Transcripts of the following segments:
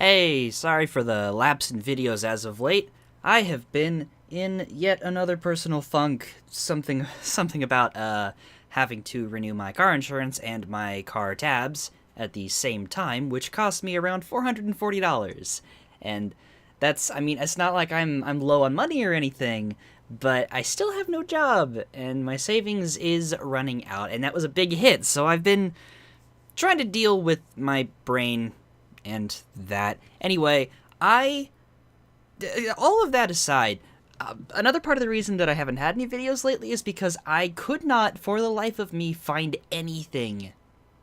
Hey, sorry for the lapse in videos as of late. I have been in yet another personal funk. Something about having to renew my car insurance and my car tabs at the same time, which cost me around $440. And I mean, it's not like I'm low on money or anything, but I still have no job and my savings is running out, and that was a big hit. So I've been trying to deal with my brain and that. Anyway, all of that aside, another part of the reason that I haven't had any videos lately is because I could not, for the life of me, find anything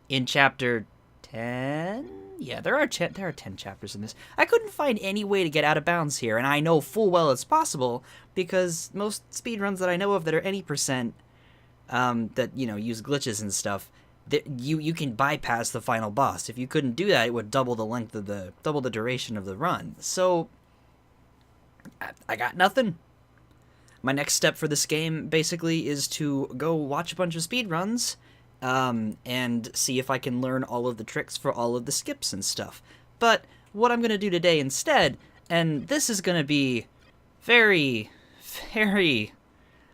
in chapter 10? Yeah, there are 10 chapters in this. I couldn't find any way to get out of bounds here, and I know full well it's possible, because most speedruns that I know of that are any percent, that, you know, use glitches and stuff, you can bypass the final boss. If you couldn't do that, it would double the duration of the run. So I got nothing. My next step for this game basically is to go watch a bunch of speedruns, and see if I can learn all of the tricks for all of the skips and stuff. But what I'm gonna do today instead, and this is gonna be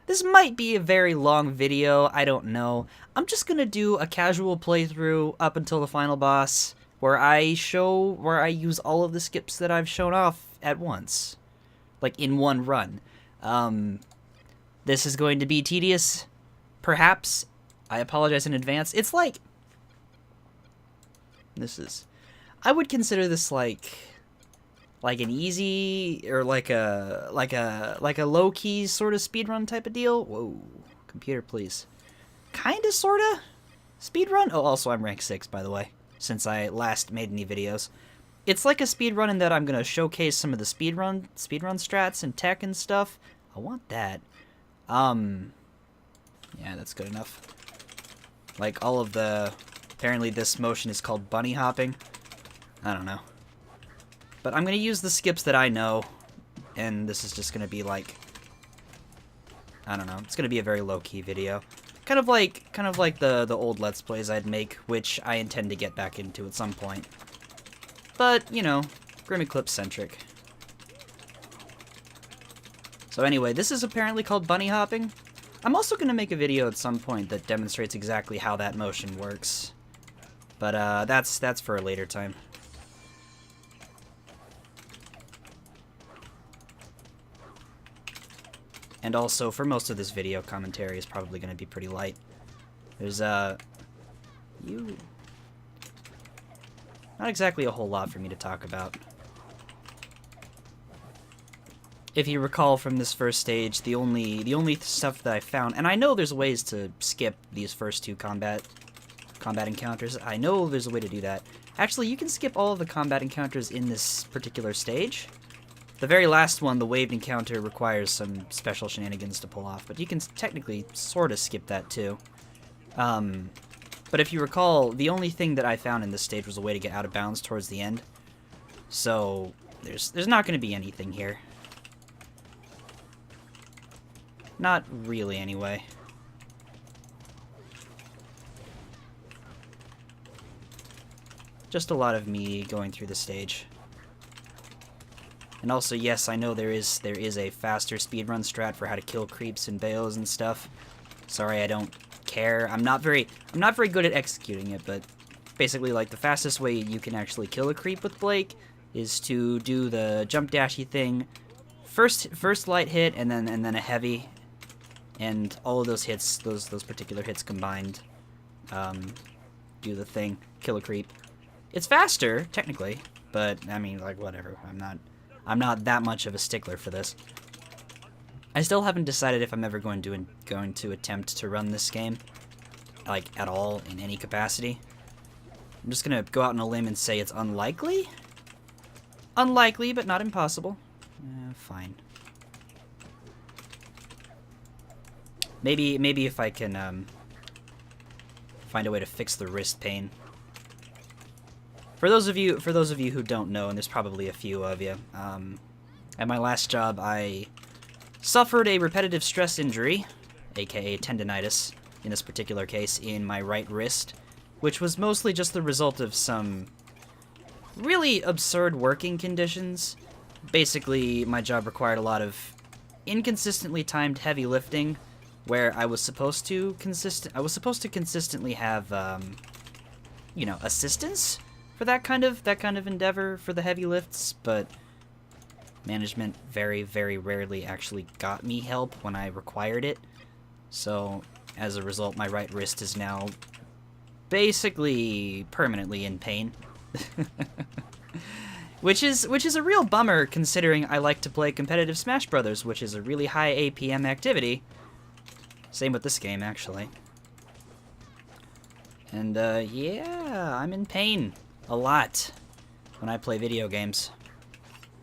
this might be a very long video, I don't know. I'm just gonna do a casual playthrough up until the final boss, where I use all of the skips that I've shown off at once. Like, in one run. This is going to be tedious, perhaps. I apologize in advance. It's like... I would consider this like an easy, or like a low-key sort of speedrun type of deal. Whoa, computer, please. Kinda, sorta, speedrun. Oh, also I'm rank 6, by the way, since I last made any videos. It's like a speedrun in that I'm gonna showcase some of the speedrun strats and tech and stuff. I want that. Yeah, that's good enough. Like all of the... Apparently this motion is called bunny hopping. I don't know. But I'm gonna use the skips that I know, and this is just gonna be like... I don't know, it's gonna be a very low-key video. Kind of like the old Let's Plays I'd make, which I intend to get back into at some point. But, you know, Grimm Eclipse centric. So anyway, this is apparently called bunny hopping. I'm also going to make a video at some point that demonstrates exactly how that motion works. But that's for a later time. And also, for most of this video, commentary is probably going to be pretty light. There's, not exactly a whole lot for me to talk about. If you recall from this first stage, the only stuff that I found, and I know there's ways to skip these first two combat encounters. I know there's a way to do that. Actually, you can skip all of the combat encounters in this particular stage. The very last one, the waved encounter, requires some special shenanigans to pull off, but you can technically sort of skip that too. But if you recall, the only thing that I found in this stage was a way to get out of bounds towards the end. So there's not going to be anything here. Not really, anyway. Just a lot of me going through the stage. And also, yes, I know there is a faster speedrun strat for how to kill creeps and baos and stuff. Sorry, I don't care. I'm not very good at executing it, but basically, like, the fastest way you can actually kill a creep with Blake is to do the jump dashy thing. First light hit, and then a heavy. And all of those hits, those particular hits combined, do the thing, kill a creep. It's faster, technically, but I mean, like, whatever. I'm not that much of a stickler for this. I still haven't decided if I'm ever going to attempt to run this game, like, at all in any capacity. I'm just gonna go out on a limb and say it's unlikely. Unlikely, but not impossible. Fine. Maybe if I can find a way to fix the wrist pain. For those of you who don't know, and there's probably a few of you, at my last job I suffered a repetitive stress injury, aka tendinitis, in this particular case, in my right wrist, which was mostly just the result of some really absurd working conditions. Basically, my job required a lot of inconsistently timed heavy lifting, where I was supposed to consistently have you know, assistance for that kind of endeavor for the heavy lifts, but management very, very rarely actually got me help when I required it. So, as a result, my right wrist is now basically permanently in pain. which is a real bummer, considering I like to play competitive Smash Brothers, which is a really high APM activity. Same with this game, actually. And, yeah, I'm in pain a lot when I play video games.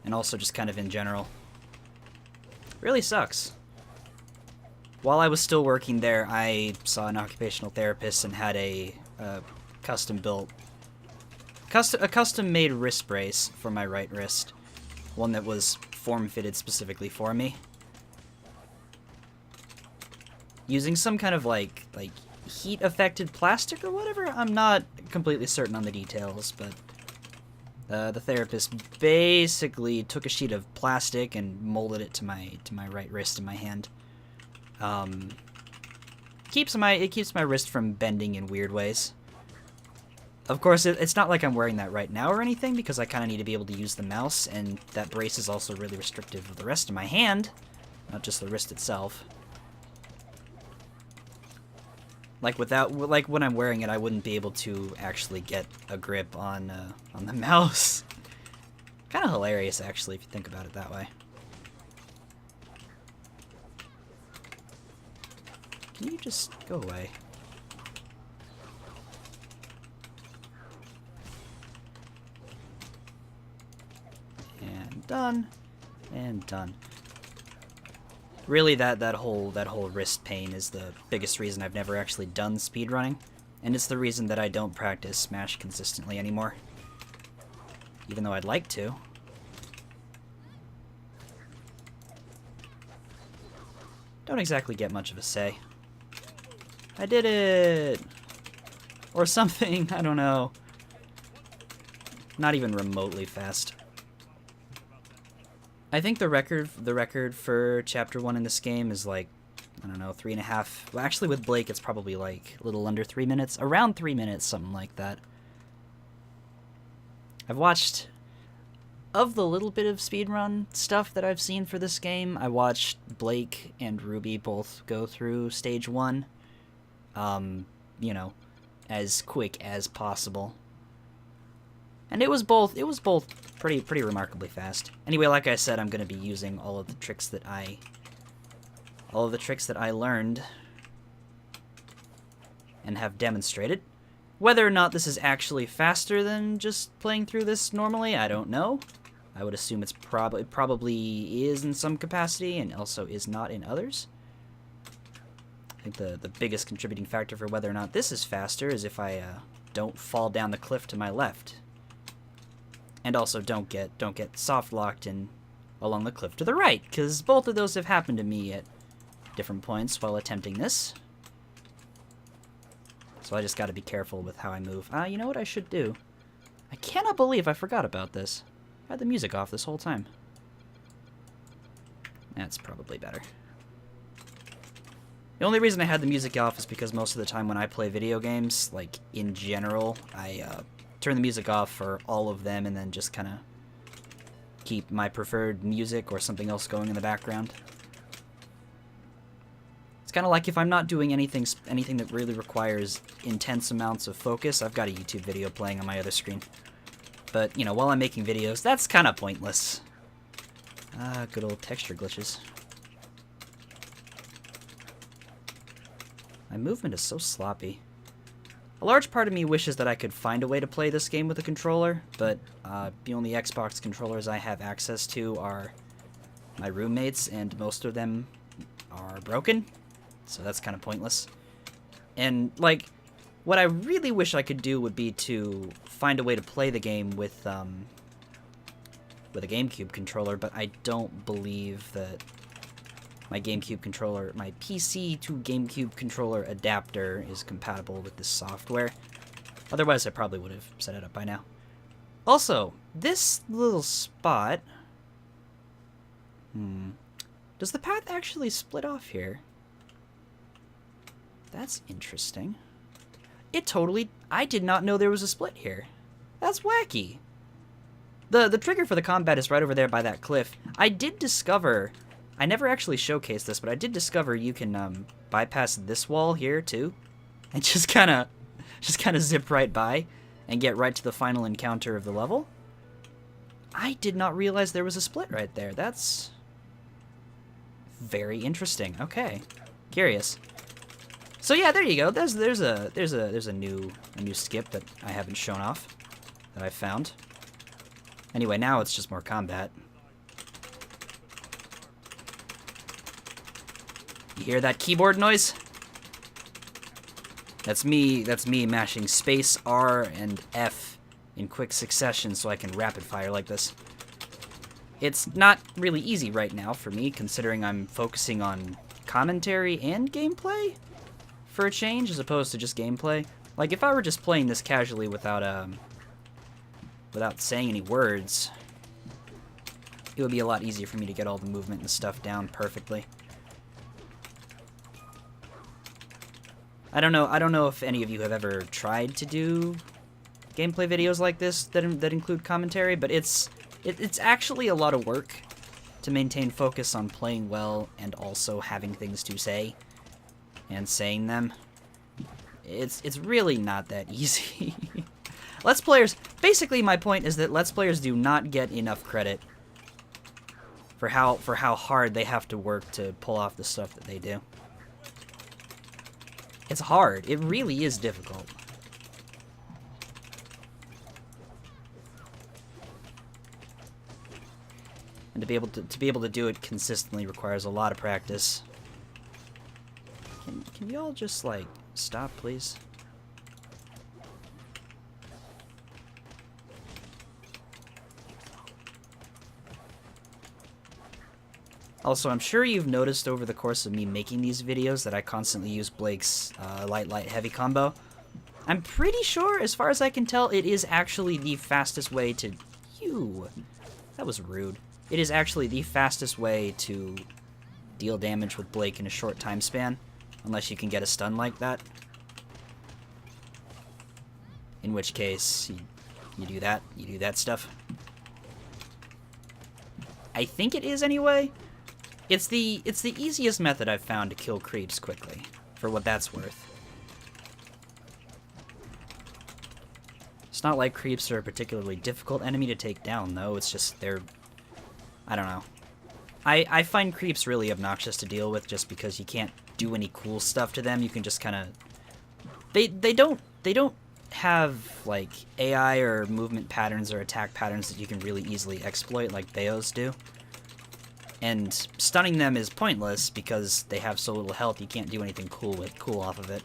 And also just kind of in general. Really sucks. While I was still working there, I saw an occupational therapist and had a custom-made wrist brace for my right wrist. One that was form-fitted specifically for me. Using some kind of, like heat-affected plastic or whatever? I'm not completely certain on the details, but the therapist basically took a sheet of plastic and molded it to my right wrist and my hand. It keeps my wrist from bending in weird ways. Of course, it's not like I'm wearing that right now or anything, because I kind of need to be able to use the mouse, and that brace is also really restrictive of the rest of my hand, not just the wrist itself. Like when I'm wearing it, I wouldn't be able to actually get a grip on the mouse. Kind of hilarious, actually, if you think about it that way. Can you just go away? And done. And done. Really, that whole wrist pain is the biggest reason I've never actually done speedrunning, and it's the reason that I don't practice Smash consistently anymore. Even though I'd like to. Don't exactly get much of a say. I did it! Or something, I don't know. Not even remotely fast. I think the record for Chapter 1 in this game is like, I don't know, 3.5. Well, actually with Blake it's probably like a little under 3 minutes. Around 3 minutes, something like that. I've watched, of the little bit of speedrun stuff that I've seen for this game, I watched Blake and RWBY both go through Stage 1. You know, as quick as possible. And it was both pretty remarkably fast. Anyway, like I said, I'm going to be using all of the tricks that I learned and have demonstrated. Whether or not this is actually faster than just playing through this normally, I don't know. I would assume it probably is in some capacity and also is not in others. I think the biggest contributing factor for whether or not this is faster is if I don't fall down the cliff to my left. And also don't get soft locked in along the cliff to the right, because both of those have happened to me at different points while attempting this. So I just got to be careful with how I move. You know what I should do? I cannot believe I forgot about this. I had the music off this whole time. That's probably better. The only reason I had the music off is because most of the time when I play video games, like in general, I turn the music off for all of them and then just kind of keep my preferred music or something else going in the background. It's kind of like if I'm not doing anything that really requires intense amounts of focus, I've got a YouTube video playing on my other screen. But, you know, while I'm making videos, that's kind of pointless. Good old texture glitches. My movement is so sloppy. A large part of me wishes that I could find a way to play this game with a controller, but the only Xbox controllers I have access to are my roommates, and most of them are broken, so that's kind of pointless. And, like, what I really wish I could do would be to find a way to play the game with a GameCube controller, but I don't believe that my GameCube controller, my PC to GameCube controller adapter is compatible with this software. Otherwise, I probably would have set it up by now. Also, this little spot... Does the path actually split off here? That's interesting. It totally... I did not know there was a split here. That's wacky. The trigger for the combat is right over there by that cliff. I did discover... I never actually showcased this, but I did discover you can bypass this wall here, too. And just kind of zip right by and get right to the final encounter of the level. I did not realize there was a split right there. That's very interesting. Okay. Curious. So yeah, there you go. There's a new skip that I haven't shown off that I found. Anyway, now it's just more combat. You hear that keyboard noise? That's me mashing space, R, and F in quick succession so I can rapid fire like this. It's not really easy right now for me, considering I'm focusing on commentary and gameplay for a change, as opposed to just gameplay. Like, if I were just playing this casually without saying any words, it would be a lot easier for me to get all the movement and stuff down perfectly. I don't know if any of you have ever tried to do gameplay videos like this that include commentary, but it's actually a lot of work to maintain focus on playing well and also having things to say and saying them. It's really not that easy. Let's Players, basically my point is that Let's Players do not get enough credit for how hard they have to work to pull off the stuff that they do. It's hard. It really is difficult. And to be able to do it consistently requires a lot of practice. Can you all just like stop, please? Also, I'm sure you've noticed over the course of me making these videos that I constantly use Blake's light-heavy combo. I'm pretty sure, as far as I can tell, it is actually the fastest way to... That was rude. It is actually the fastest way to deal damage with Blake in a short time span, unless you can get a stun like that. In which case, you do that stuff. I think it is anyway. It's the easiest method I've found to kill creeps quickly, for what that's worth. It's not like creeps are a particularly difficult enemy to take down, though. It's just I don't know. I find creeps really obnoxious to deal with just because you can't do any cool stuff to them. You can just kind of... They don't have, like, AI or movement patterns or attack patterns that you can really easily exploit like Beos do. And stunning them is pointless because they have so little health you can't do anything cool off of it.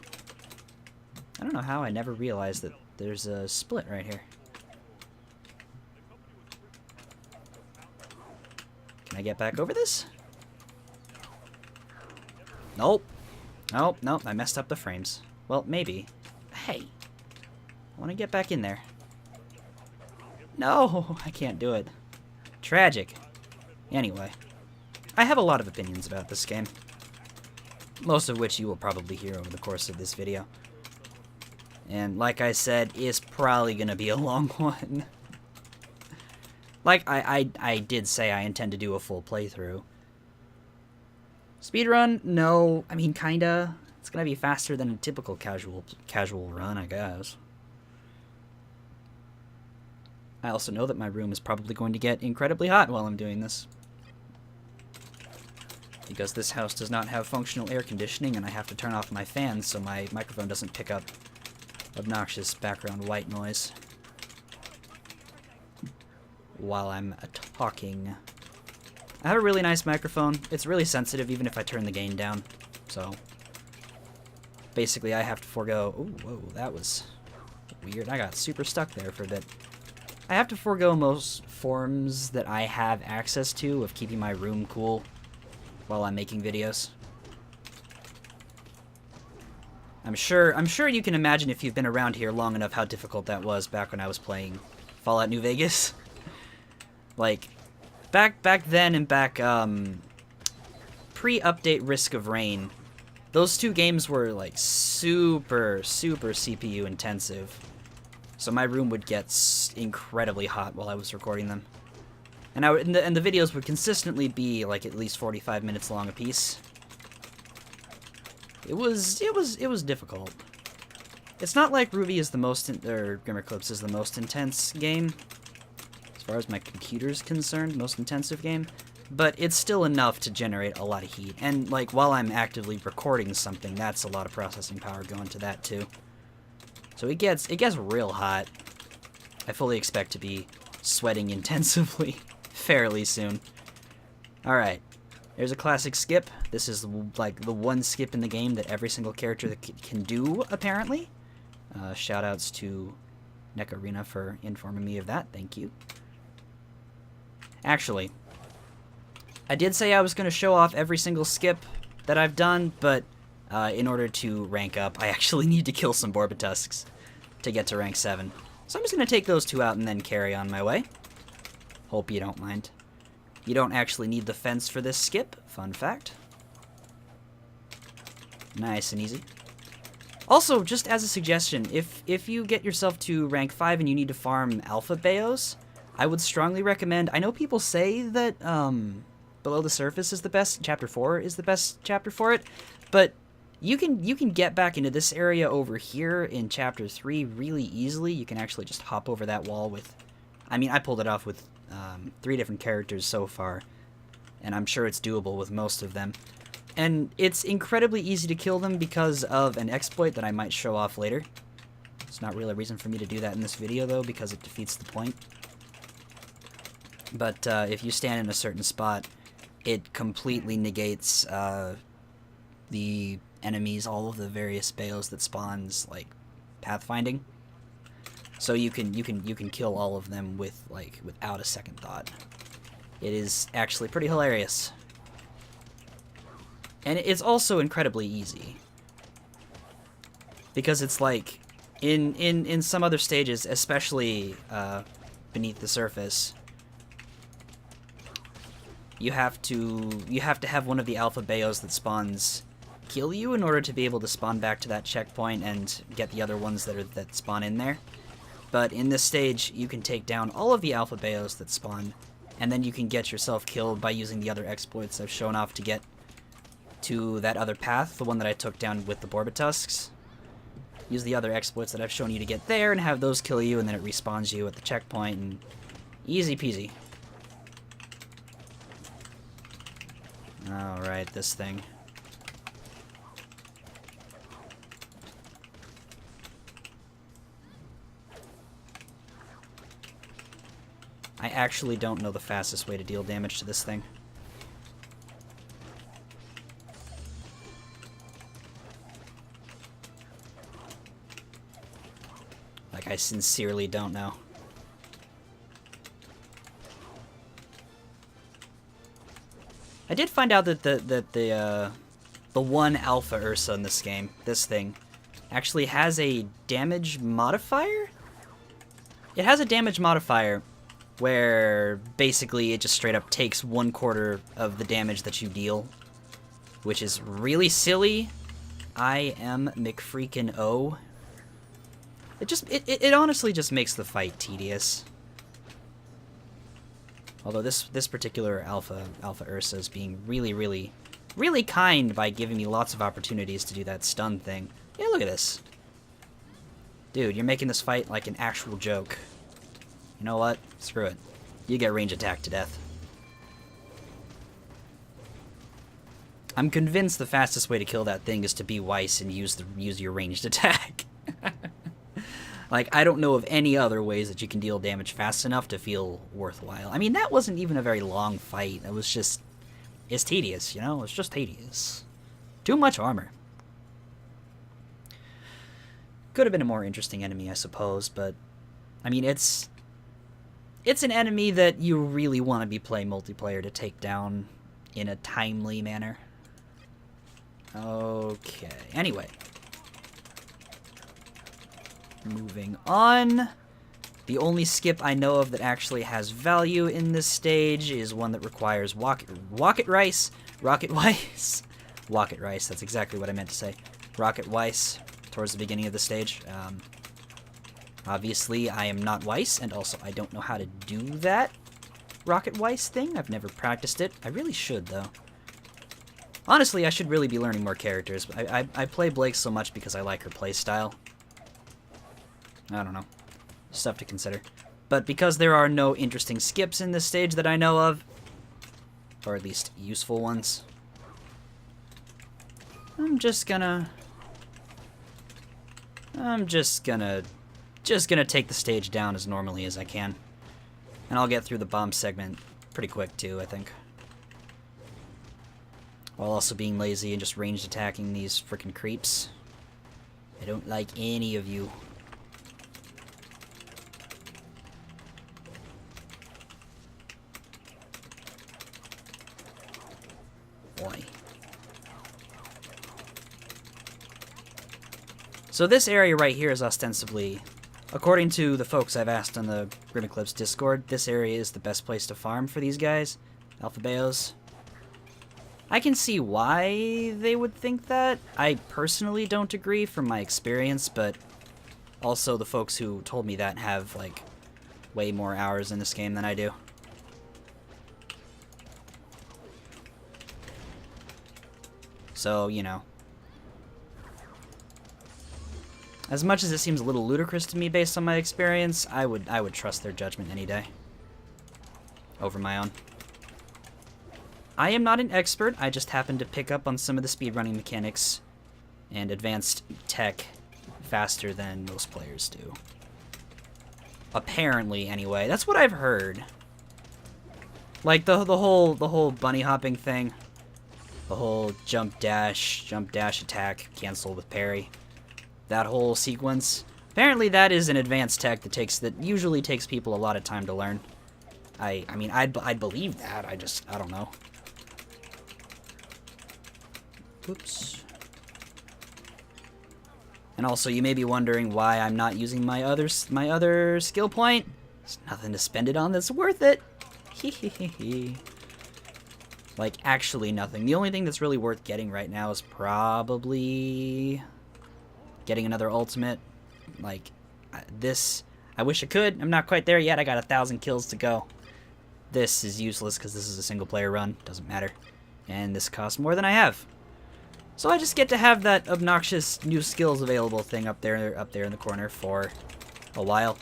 I don't know how I never realized that there's a split right here. Can I get back over this? Nope. Nope, I messed up the frames. Well, maybe. Hey. I want to get back in there. No, I can't do it. Tragic. Anyway. I have a lot of opinions about this game. Most of which you will probably hear over the course of this video. And like I said, it's probably going to be a long one. Like I did say, I intend to do a full playthrough. Speedrun? No. I mean, kinda. It's going to be faster than a typical casual run, I guess. I also know that my room is probably going to get incredibly hot while I'm doing this. Because this house does not have functional air conditioning and I have to turn off my fans so my microphone doesn't pick up obnoxious background white noise while I'm talking. I have a really nice microphone. It's really sensitive even if I turn the gain down. So basically I have to forego... Ooh, whoa, that was weird. I got super stuck there for a bit. I have to forego most forms that I have access to of keeping my room cool while I'm making videos. I'm sure you can imagine if you've been around here long enough how difficult that was back when I was playing Fallout New Vegas. Like, back then and back, pre-update Risk of Rain, those two games were, like, super CPU intensive. So my room would get incredibly hot while I was recording them. And, and the videos would consistently be, like, at least 45 minutes long apiece. It was difficult. It's not like RWBY is the most, or Grimm Eclipse is the most intense game. As far as my computer's concerned, most intensive game. But it's still enough to generate a lot of heat. And, like, while I'm actively recording something, that's a lot of processing power going to that, too. So it gets real hot. I fully expect to be sweating intensively fairly soon. Alright. There's a classic skip. This is, like, the one skip in the game that every single character can do, apparently. Shoutouts to Neck Arena for informing me of that. Thank you. Actually, I did say I was going to show off every single skip that I've done, but in order to rank up, I actually need to kill some Borbatusks to get to rank 7. So I'm just going to take those two out and then carry on my way. Hope you don't mind. You don't actually need the fence for this skip. Fun fact. Nice and easy. Also, just as a suggestion, if you get yourself to rank 5 and you need to farm Alpha Beos, I would strongly recommend... I know people say that Below the Surface is the best, Chapter 4 is the best chapter for it, but you can get back into this area over here in Chapter 3 really easily. You can actually just hop over that wall with... I mean, I pulled it off with 3 different characters so far, and I'm sure it's doable with most of them. And it's incredibly easy to kill them because of an exploit that I might show off later. It's not really a reason for me to do that in this video, though, because it defeats the point. But if you stand in a certain spot, it completely negates the enemies, all of the various Beos that spawns, like, pathfinding. So you can kill all of them with, like, without a second thought. It is actually pretty hilarious. And it's also incredibly easy. Because it's like, in some other stages, especially beneath the surface, you have to have one of the Alpha Beos that spawns kill you in order to be able to spawn back to that checkpoint and get the other ones that spawn in there. But in this stage, you can take down all of the Alpha Beos that spawn, and then you can get yourself killed by using the other exploits I've shown off to get to that other path, the one that I took down with the Borbatusks. Use the other exploits that I've shown you to get there and have those kill you, and then it respawns you at the checkpoint, and easy peasy. Alright, this thing. I actually don't know the fastest way to deal damage to this thing. Like, I sincerely don't know. I did find out that the one Alpha Ursa in this game, this thing, actually has a damage modifier? It has a damage modifier where basically it just straight up takes 1/4 of the damage that you deal, which is really silly. I am McFreakin' It honestly just makes the fight tedious. Although this particular Alpha Ursa is being really kind by giving me lots of opportunities to do that stun thing. Yeah, look at this. Dude, you're making this fight like an actual joke. You know what? Screw it. You get range attack to death. I'm convinced the fastest way to kill that thing is to be Weiss and use your ranged attack. Like, I don't know of any other ways that you can deal damage fast enough to feel worthwhile. I mean, that wasn't even a very long fight. It was just... It's tedious, you know? It's just tedious. Too much armor. Could have been a more interesting enemy, I suppose, but... I mean, it's an enemy that you really want to be playing multiplayer to take down in a timely manner. Okay. Anyway. Moving on. The only skip I know of that actually has value in this stage is one that requires rocket rice, that's exactly what I meant to say. Rocket Weiss towards the beginning of the stage. Obviously, I am not Weiss, and also I don't know how to do that Rocket Weiss thing. I've never practiced it. I really should, though. Honestly, I should really be learning more characters. I play Blake so much because I like her playstyle. I don't know. Stuff to consider. But because there are no interesting skips in this stage that I know of, or at least useful ones, I'm just gonna take the stage down as normally as I can. And I'll get through the bomb segment pretty quick too, I think. While also being lazy and just ranged attacking these frickin' creeps. I don't like any of you. Boy. So this area right here is ostensibly, according to the folks I've asked on the Grimm Eclipse Discord, this area is the best place to farm for these guys, Alpha Beos. I can see why they would think that. I personally don't agree from my experience, but also the folks who told me that have, like, way more hours in this game than I do. So, you know. As much as it seems a little ludicrous to me based on my experience, I would trust their judgment any day over my own. I am not an expert, I just happen to pick up on some of the speedrunning mechanics and advanced tech faster than most players do. Apparently, anyway. That's what I've heard. Like the whole bunny hopping thing. The whole jump dash attack, cancel with parry. That whole sequence. Apparently that is an advanced tech that usually takes people a lot of time to learn. I mean, I'd believe that. I don't know. Oops. And also, you may be wondering why I'm not using my other skill point. There's nothing to spend it on that's worth it. Like, actually nothing. The only thing that's really worth getting right now is probably getting another ultimate. Like, this, I wish I could. I'm not quite there yet. I got 1,000 kills to go. This is useless because this is a single player run. Doesn't matter. And this costs more than I have. So I just get to have that obnoxious new skills available thing up there in the corner for a while.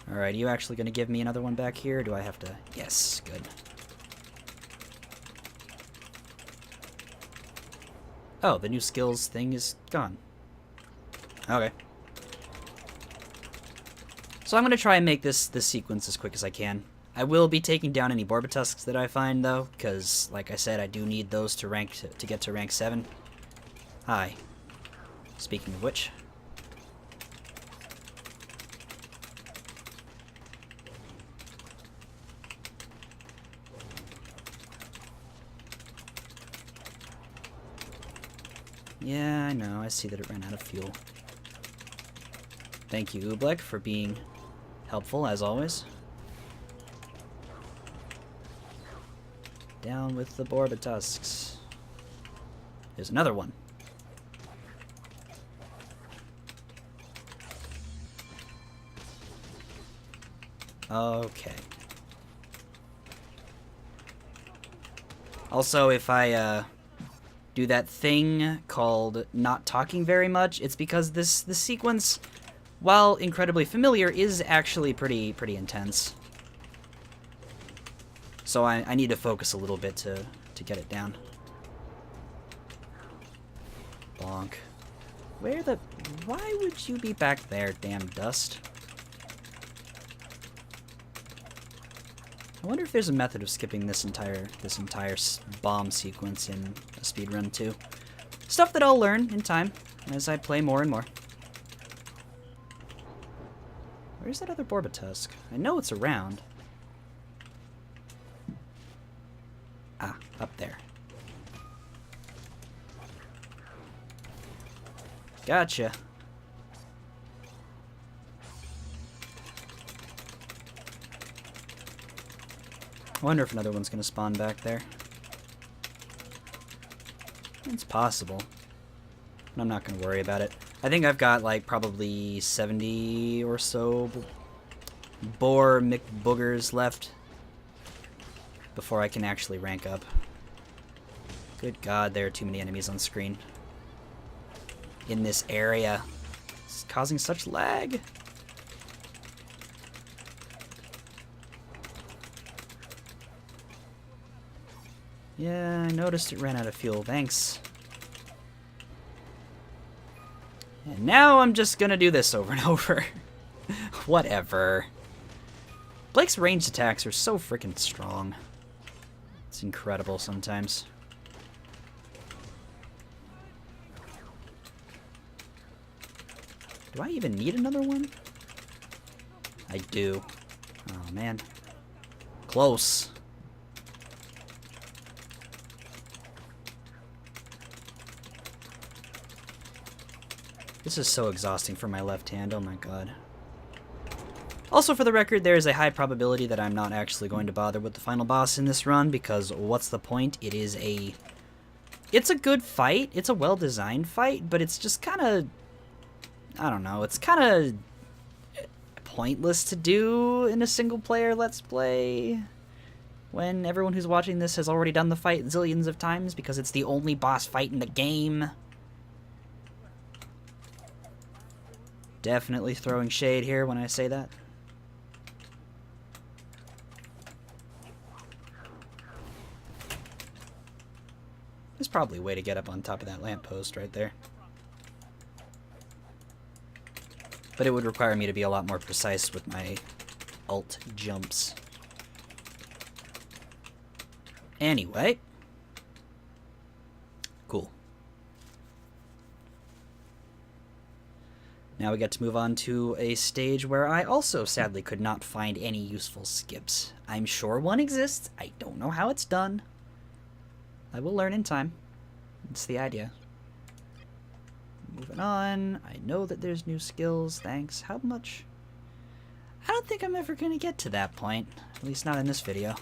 Alright, are you actually going to give me another one back here? Or do I have to? Yes, good. Oh, the new skills thing is gone. Okay. So I'm going to try and make this sequence as quick as I can. I will be taking down any Borbatusks that I find, though, because, like I said, I do need those to get to rank 7. Hi. Speaking of which. Yeah, I know. I see that it ran out of fuel. Thank you, Ublek, for being helpful, as always. Down with the Borbatusks. There's another one. Okay. Also, if I do that thing called not talking very much, it's because this sequence, while incredibly familiar, is actually pretty intense. So I need to focus a little bit to get it down. Bonk. Why would you be back there, damn dust? I wonder if there's a method of skipping this entire bomb sequence in a speedrun too. Stuff that I'll learn in time as I play more and more. Where's that other Borbatusk? I know it's around. Ah, up there. Gotcha. I wonder if another one's gonna spawn back there. It's possible. I'm not gonna worry about it. I think I've got like probably 70 or so boar McBoogers left before I can actually rank up. Good God, there are too many enemies on screen. In this area. It's causing such lag. Yeah, I noticed it ran out of fuel. Thanks. And now I'm just gonna do this over and over. Whatever. Blake's ranged attacks are so freaking strong. It's incredible sometimes. Do I even need another one? I do. Oh, man. Close. This is so exhausting for my left hand, oh my god. Also, for the record, there is a high probability that I'm not actually going to bother with the final boss in this run, because what's the point? It's a good fight, it's a well-designed fight, but it's just kind of, I don't know, it's kind of pointless to do in a single-player Let's Play when everyone who's watching this has already done the fight zillions of times, because it's the only boss fight in the game. Definitely throwing shade here when I say that. There's probably a way to get up on top of that lamppost right there. But it would require me to be a lot more precise with my alt jumps. Anyway. Cool. Now we get to move on to a stage where I also sadly could not find any useful skips. I'm sure one exists. I don't know how it's done. I will learn in time. It's the idea. Moving on. I know that there's new skills. Thanks. How much? I don't think I'm ever going to get to that point. At least not in this video.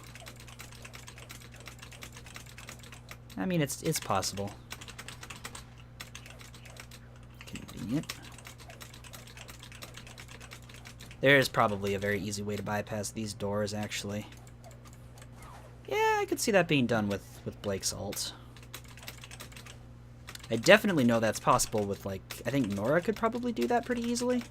I mean, it's possible. Convenient. There is probably a very easy way to bypass these doors, actually. Yeah, I could see that being done with Blake's ult. I definitely know that's possible with, like, I think Nora could probably do that pretty easily.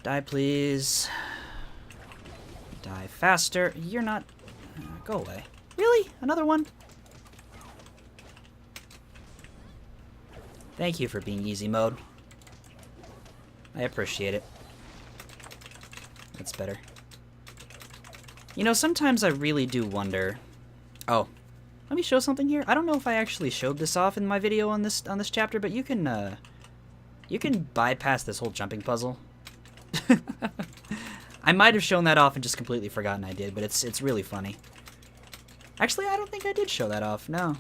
Die, please. Die faster. You're not... go away. Really? Another one? Thank you for being easy mode. I appreciate it. That's better. You know, sometimes I really do wonder... Oh. Let me show something here. I don't know if I actually showed this off in my video on this chapter, but you can bypass this whole jumping puzzle. I might have shown that off and just completely forgotten I did, but it's really funny. Actually, I don't think I did show that off, no.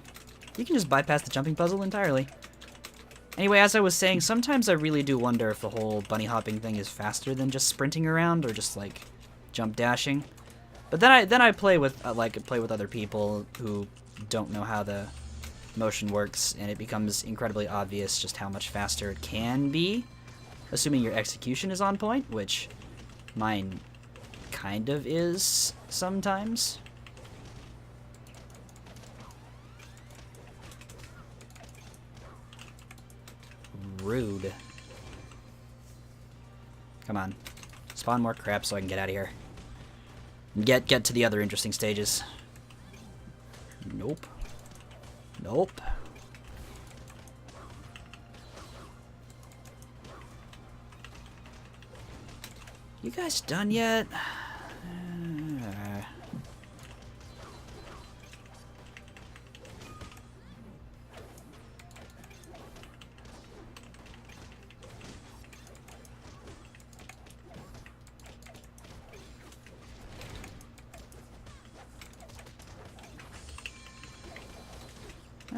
You can just bypass the jumping puzzle entirely. Anyway, as I was saying, sometimes I really do wonder if the whole bunny hopping thing is faster than just sprinting around or just like jump dashing. But then I play with other people who don't know how the motion works, and it becomes incredibly obvious just how much faster it can be. Assuming your execution is on point, which mine kind of is sometimes. Rude. Come on. Spawn more crap so I can get out of here. And get to the other interesting stages. Nope. Nope. You guys done yet?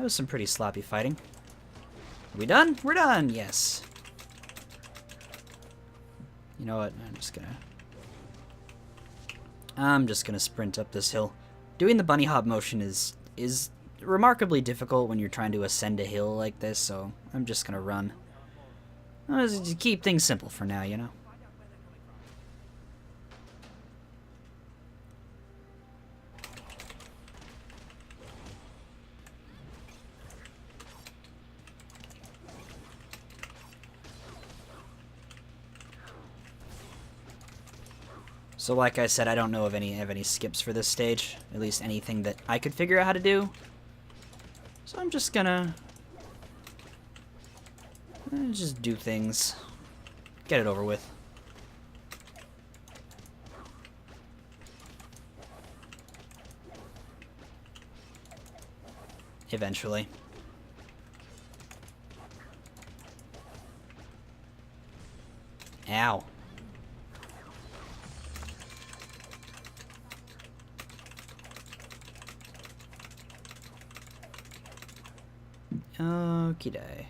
That was some pretty sloppy fighting. Are we done? We're done! Yes. You know what? I'm just gonna sprint up this hill. Doing the bunny hop motion is remarkably difficult when you're trying to ascend a hill like this, so I'm just gonna run. I'll just keep things simple for now, you know? So like I said, I don't know of any skips for this stage. At least anything that I could figure out how to do. So I'm just gonna just do things. Get it over with. Eventually. Ow. Okie-day.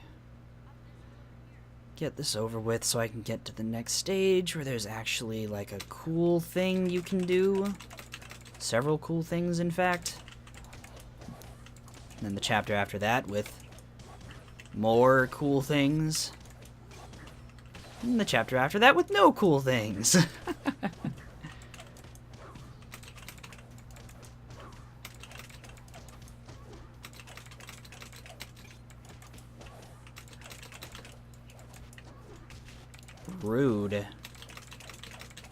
Get this over with so I can get to the next stage where there's actually like a cool thing you can do. Several cool things, in fact. And then the chapter after that with more cool things. And the chapter after that with no cool things. Rude.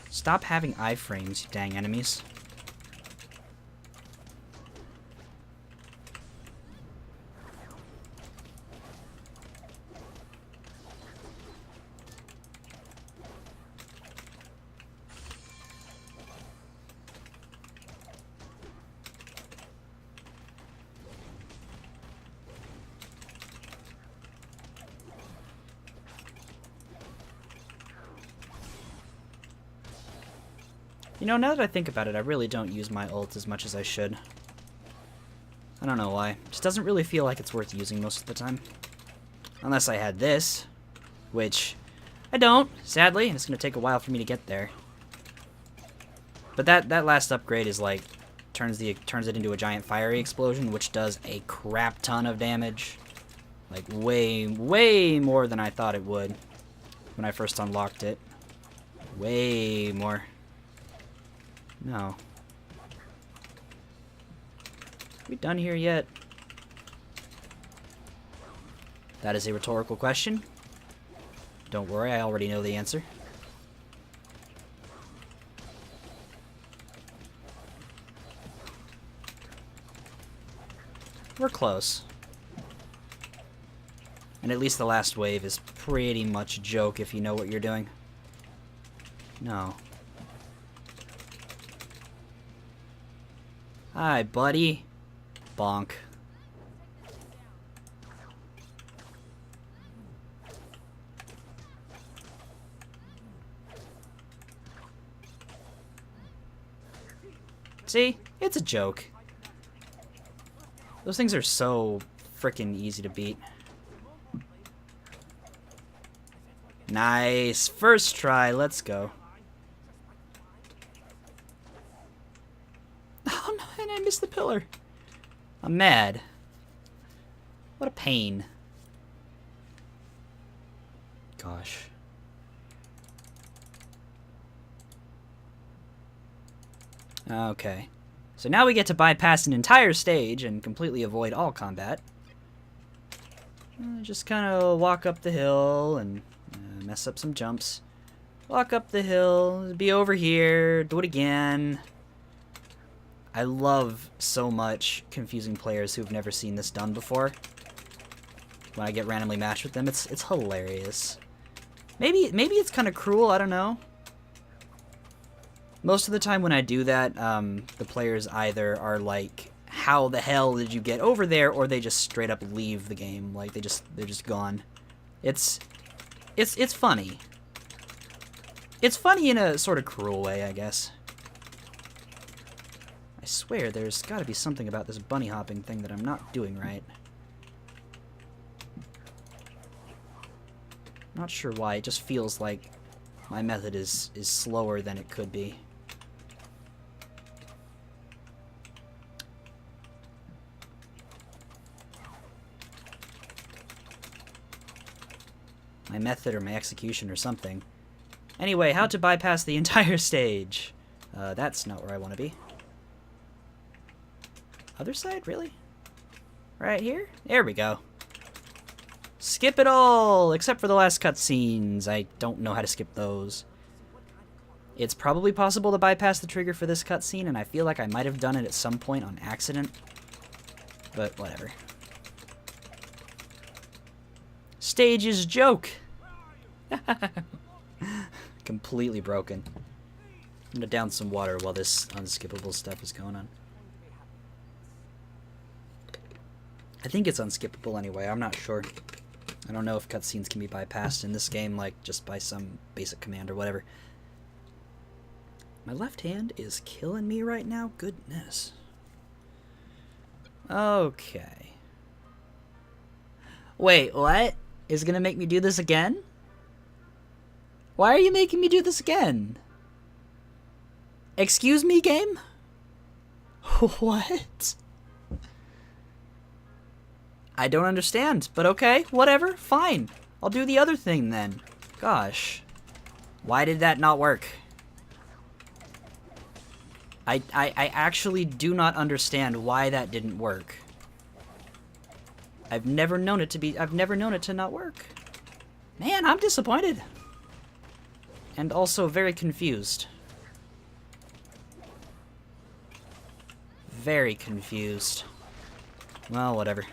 Stop having iframes, you dang enemies. You know, now that I think about it, I really don't use my ult as much as I should. I don't know why. It just doesn't really feel like it's worth using most of the time. Unless I had this, which I don't, sadly, and it's going to take a while for me to get there. But that last upgrade is like, turns it into a giant fiery explosion, which does a crap ton of damage. Like, way more than I thought it would when I first unlocked it. Way more. No. We done here yet? That is a rhetorical question. Don't worry, I already know the answer. We're close. And at least the last wave is pretty much a joke if you know what you're doing. No. Hi, buddy. Bonk. See? It's a joke. Those things are so frickin' easy to beat. Nice. First try. Let's go. Oh no, and I missed the pillar. I'm mad. What a pain. Gosh. Okay. So now we get to bypass an entire stage and completely avoid all combat. Just kind of walk up the hill and mess up some jumps. Walk up the hill, be over here, do it again. I love so much confusing players who've never seen this done before. When I get randomly matched with them, it's hilarious. Maybe it's kind of cruel, I don't know. Most of the time when I do that, the players either are like, how the hell did you get over there, or they just straight up leave the game. Like they're just gone. It's funny. It's funny in a sort of cruel way, I guess. I swear there's got to be something about this bunny hopping thing that I'm not doing right. Not sure why. It just feels like my method is slower than it could be. My method or my execution or something. Anyway, how to bypass the entire stage. That's not where I want to be. Other side? Really? Right here? There we go. Skip it all! Except for the last cutscenes. I don't know how to skip those. It's probably possible to bypass the trigger for this cutscene, and I feel like I might have done it at some point on accident. But whatever. Stage is joke! Completely broken. I'm gonna down some water while this unskippable stuff is going on. I think it's unskippable anyway, I'm not sure. I don't know if cutscenes can be bypassed in this game, like, just by some basic command or whatever. My left hand is killing me right now? Goodness. Okay. Wait, what? Is it gonna make me do this again? Why are you making me do this again? Excuse me, game? What? I don't understand, but okay, whatever, fine. I'll do the other thing then. Gosh. Why did that not work? I actually do not understand why that didn't work. I've never known it to not work. Man, I'm disappointed. And also very confused. Very confused. Well, whatever.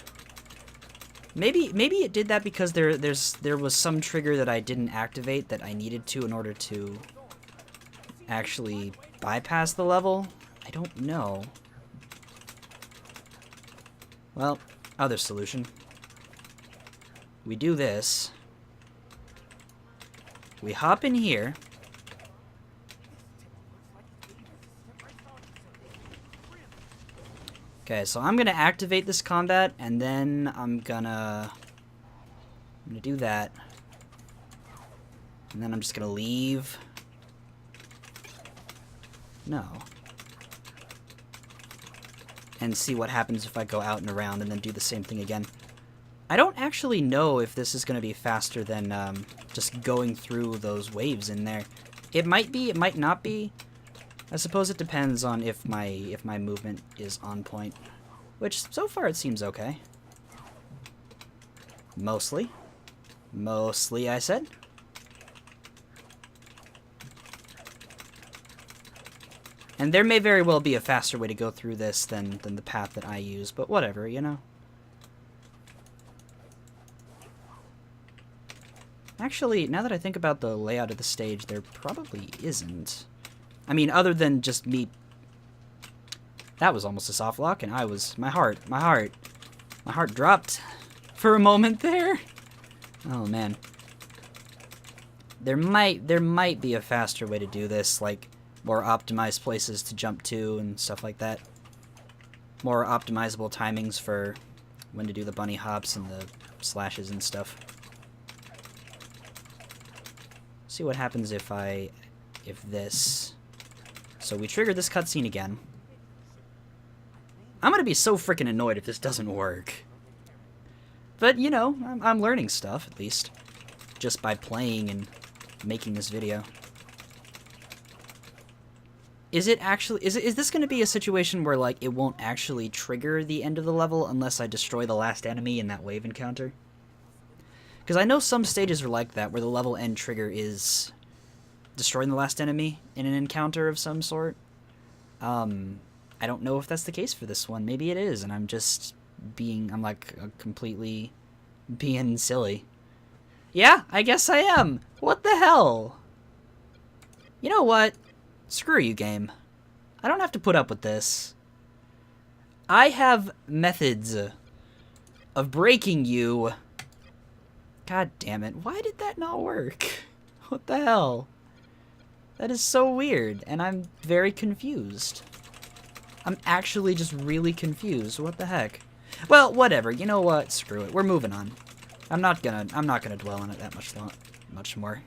Maybe it did that because there was some trigger that I didn't activate that I needed to in order to actually bypass the level. I don't know. Well, other solution. We do this. We hop in here. Okay, so I'm gonna activate this combat, and then I'm gonna do that. And then I'm just gonna leave. No. And see what happens if I go out and around and then do the same thing again. I don't actually know if this is gonna be faster than just going through those waves in there. It might be, it might not be. I suppose it depends on if my movement is on point, which so far it seems okay. Mostly. Mostly, I said. And there may very well be a faster way to go through this than the path that I use, but whatever, you know? Actually, now that I think about the layout of the stage, there probably isn't. I mean, other than just me... That was almost a soft lock, and my heart dropped for a moment there. Oh, man. There might be a faster way to do this, like more optimized places to jump to and stuff like that. More optimizable timings for when to do the bunny hops and the slashes and stuff. See what happens if this... So we trigger this cutscene again. I'm gonna be so freaking annoyed if this doesn't work. But, you know, I'm learning stuff, at least. Just by playing and making this video. Is this gonna be a situation where, like, it won't actually trigger the end of the level unless I destroy the last enemy in that wave encounter? Because I know some stages are like that, where the level end trigger is destroying the last enemy in an encounter of some sort. I don't know if that's the case for this one. Maybe it is, and I'm like completely being silly. Yeah, I guess I am. What the hell? You know what? Screw you, game. I don't have to put up with this. I have methods of breaking you. God damn it. Why did that not work? What the hell? That is so weird, and I'm very confused. I'm actually just really confused. What the heck? Well, whatever. You know what? Screw it. We're moving on. I'm not gonna dwell on it that much more.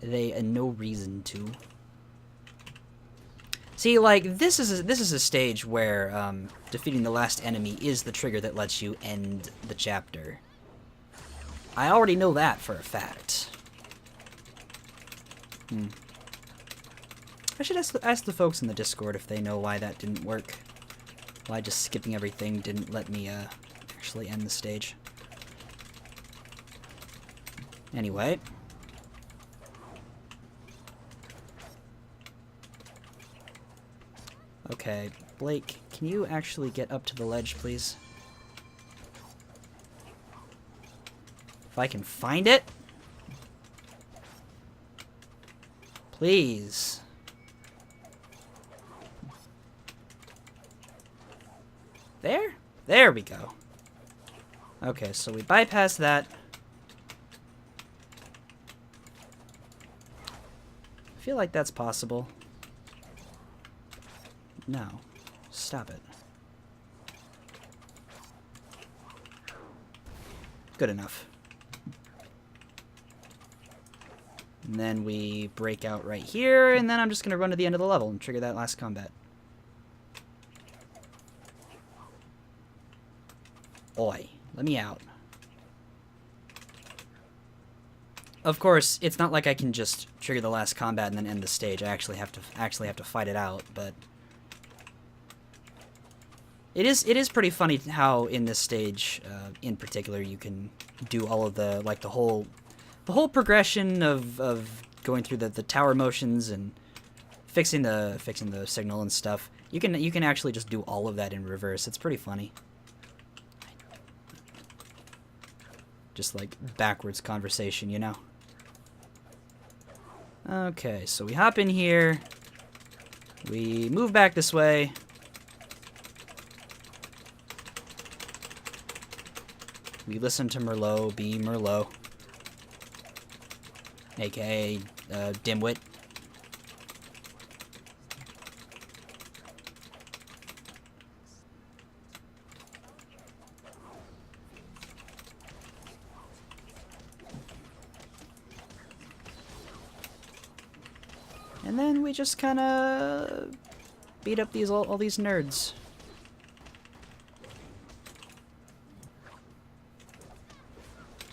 They no reason to. See, like, this is a stage where defeating the last enemy is the trigger that lets you end the chapter. I already know that for a fact. I should ask the folks in the Discord if they know why that didn't work. Why just skipping everything didn't let me actually end the stage. Anyway. Okay, Blake, can you actually get up to the ledge, please? If I can find it? Please. There? There we go. Okay, so we bypass that. I feel like that's possible. No. Stop it. Good enough. And then we break out right here, and then I'm just going to run to the end of the level and trigger that last combat. Oi, let me out. Of course, it's not like I can just trigger the last combat and then end the stage. I actually have to fight it out, but it is pretty funny how in this stage, in particular, you can do all of the the whole progression of going through the tower motions and fixing the signal and stuff. You can actually just do all of that in reverse. It's pretty funny. Just like backwards conversation, you know? Okay, so we hop in here. We move back this way. We listen to Merlot be Merlot. AKA, Dimwit. And then we just kind of beat up all these nerds.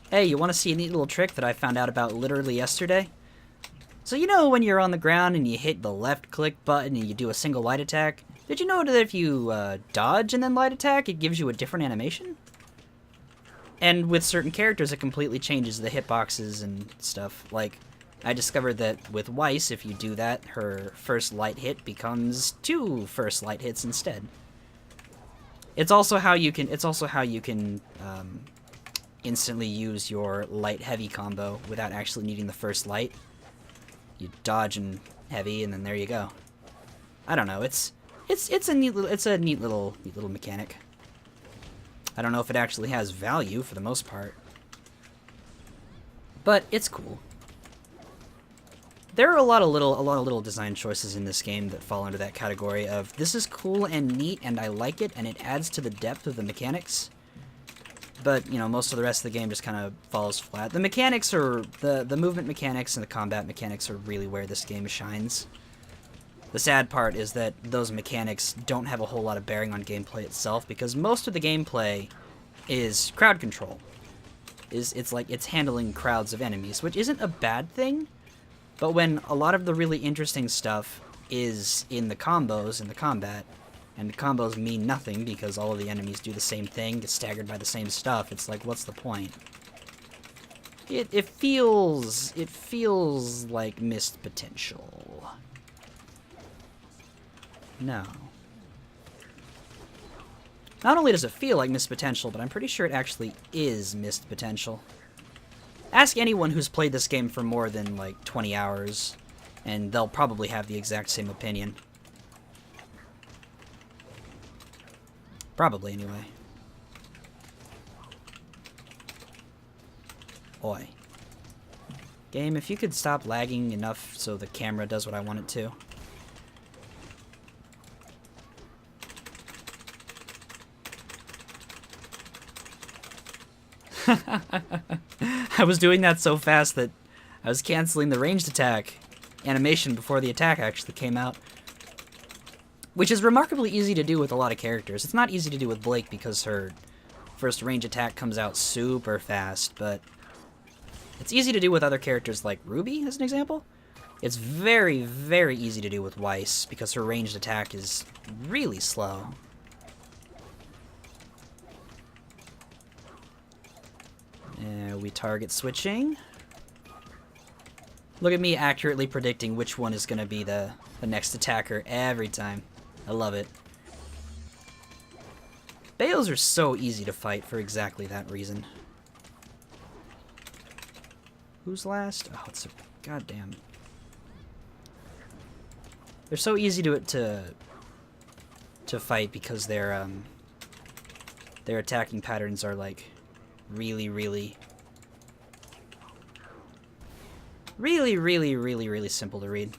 Hey, you want to see a neat little trick that I found out about literally yesterday? So you know when you're on the ground and you hit the left click button and you do a single light attack? Did you know that if you dodge and then light attack, it gives you a different animation? And with certain characters, it completely changes the hitboxes and stuff. Like, I discovered that with Weiss, if you do that, her first light hit becomes 2 first light hits instead. It's also how you can instantly use your light heavy combo without actually needing the first light. You dodge and heavy, and then there you go. I don't know. It's a neat little mechanic. I don't know if it actually has value for the most part, but it's cool. There are a lot of little design choices in this game that fall under that category of this is cool and neat and I like it and it adds to the depth of the mechanics. But, you know, most of the rest of the game just kind of falls flat. The mechanics are the movement mechanics and the combat mechanics are really where this game shines. The sad part is that those mechanics don't have a whole lot of bearing on gameplay itself because most of the gameplay is crowd control. It's like it's handling crowds of enemies, which isn't a bad thing. But when a lot of the really interesting stuff is in the combos and the combat, and the combos mean nothing because all of the enemies do the same thing, get staggered by the same stuff, it's like, what's the point? It feels like missed potential. No. Not only does it feel like missed potential, but I'm pretty sure it actually is missed potential. Ask anyone who's played this game for more than, like, 20 hours, and they'll probably have the exact same opinion. Probably, anyway. Oi. Game, if you could stop lagging enough so the camera does what I want it to. I was doing that so fast that I was canceling the ranged attack animation before the attack actually came out. Which is remarkably easy to do with a lot of characters. It's not easy to do with Blake because her first range attack comes out super fast, but it's easy to do with other characters like RWBY, as an example. It's very, very easy to do with Weiss because her ranged attack is really slow. We target switching. Look at me accurately predicting which one is going to be the next attacker every time. I love it. Bales are so easy to fight for exactly that reason. Who's last? Oh, it's a goddamn... They're so easy to fight because their attacking patterns are like really simple to read.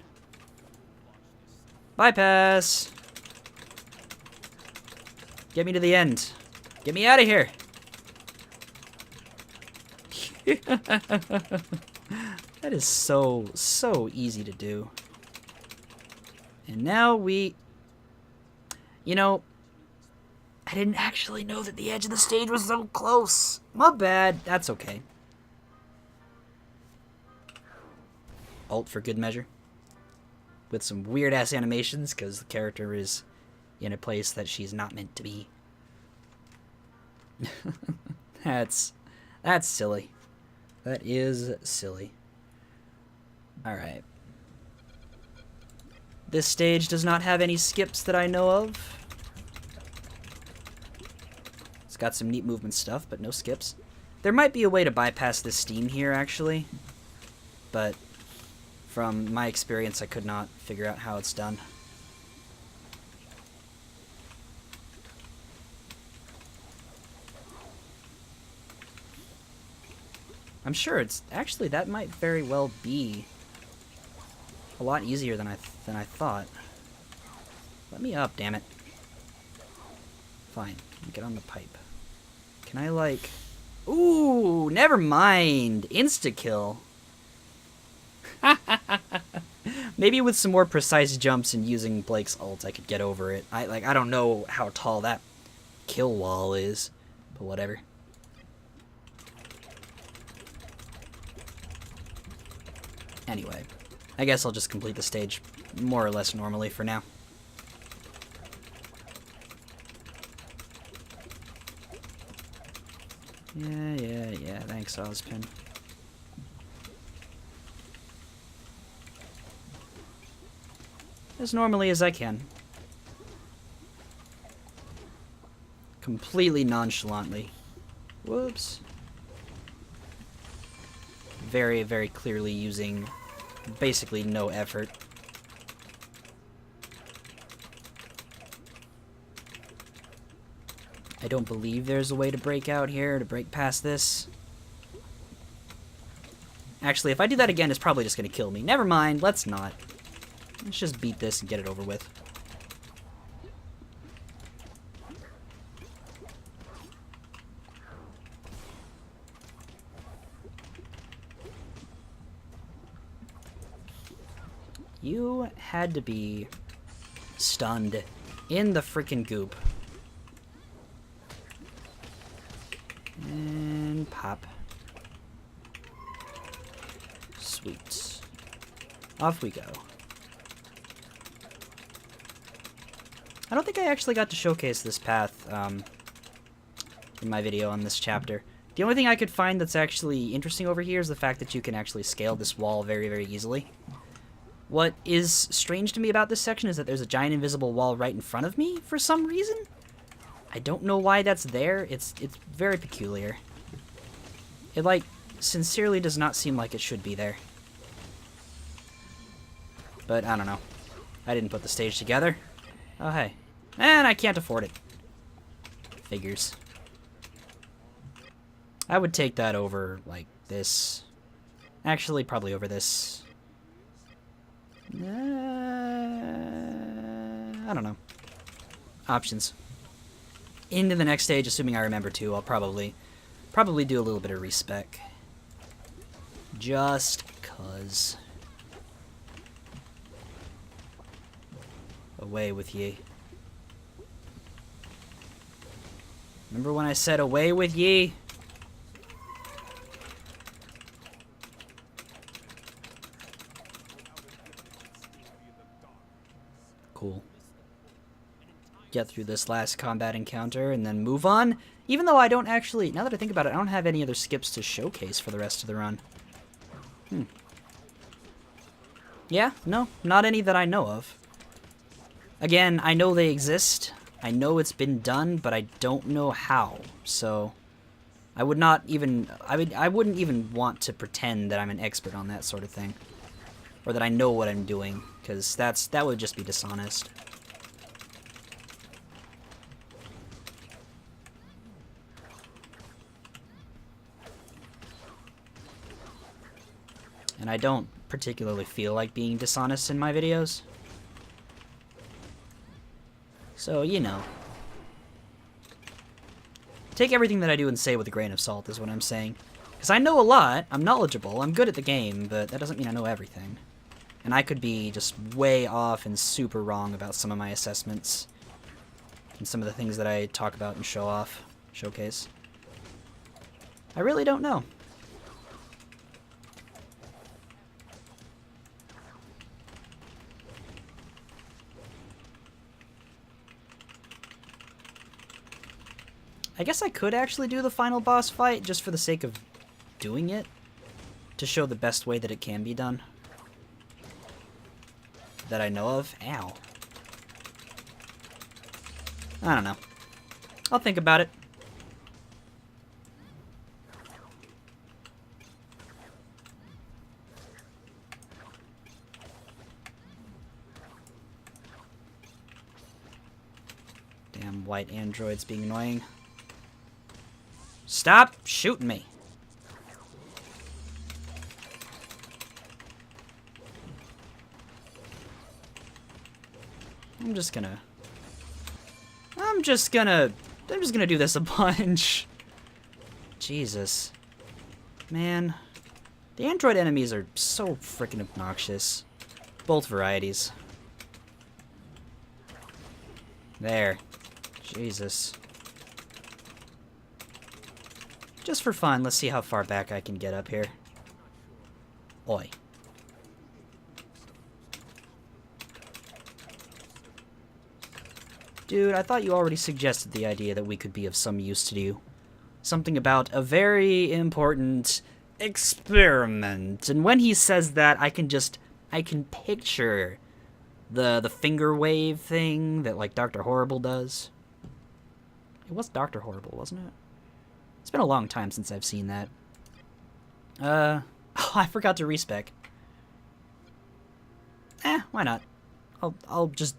Bypass! Get me to the end. Get me out of here! That is so easy to do. And now we... You know, I didn't actually know that the edge of the stage was so close. My bad. That's okay. Alt for good measure. With some weird-ass animations, because the character is in a place that she's not meant to be. That's silly. That is silly. Alright. This stage does not have any skips that I know of. It's got some neat movement stuff, but no skips. There might be a way to bypass this steam here, actually. But from my experience, I could not figure out how it's done. I'm sure it's... Actually, that might very well be a lot easier than I thought. Let me up, damn it. Fine. Get on the pipe. Can I, like... Ooh, never mind. Insta-kill. Maybe with some more precise jumps and using Blake's ult, I could get over it. I don't know how tall that kill wall is, but whatever. Anyway, I guess I'll just complete the stage more or less normally for now. Yeah, thanks, Ozpin. As normally as I can. Completely nonchalantly. Whoops. Very, very clearly using basically no effort. I don't believe there's a way to break out here, to break past this. Actually, if I do that again, it's probably just going to kill me. Never mind, let's not. Let's just beat this and get it over with. You had to be stunned in the freaking goop. And pop. Sweet. Off we go. I don't think I actually got to showcase this path in my video on this chapter. The only thing I could find that's actually interesting over here is the fact that you can actually scale this wall very, very easily. What is strange to me about this section is that there's a giant invisible wall right in front of me for some reason. I don't know why that's there. It's very peculiar. It, like, sincerely does not seem like it should be there. But, I don't know. I didn't put the stage together. Oh, hey. And I can't afford it. Figures. I would take that over, like, this. Actually, probably over this. I don't know. Options. Into the next stage, assuming I remember to, I'll probably Probably do a little bit of respec. Just cuz. Away with ye. Remember when I said away with ye? Cool. Get through this last combat encounter and then move on. Even though I don't actually, now that I think about it, I don't have any other skips to showcase for the rest of the run. Yeah, no, not any that I know of. Again, I know they exist. I know it's been done, but I don't know how. So I would not even, I wouldn't even want to pretend that I'm an expert on that sort of thing. Or that I know what I'm doing, because that would just be dishonest. And I don't particularly feel like being dishonest in my videos. So, you know. Take everything that I do and say with a grain of salt is what I'm saying. Because I know a lot, I'm knowledgeable, I'm good at the game, but that doesn't mean I know everything. And I could be just way off and super wrong about some of my assessments. And some of the things that I talk about and showcase. I really don't know. I guess I could actually do the final boss fight just for the sake of doing it. To show the best way that it can be done. That I know of. Ow. I don't know. I'll think about it. Damn white androids being annoying. Stop shooting me. I'm just gonna do this a bunch. Jesus. Man. The android enemies are so freaking obnoxious. Both varieties. There. Jesus. Just for fun, let's see how far back I can get up here. Oi. Dude, I thought you already suggested the idea that we could be of some use to you. Something about a very important experiment. And when he says that, I can picture the finger wave thing that, like, Dr. Horrible does. It was Dr. Horrible, wasn't it? It's been a long time since I've seen that. Oh, I forgot to respec. Why not? I'll just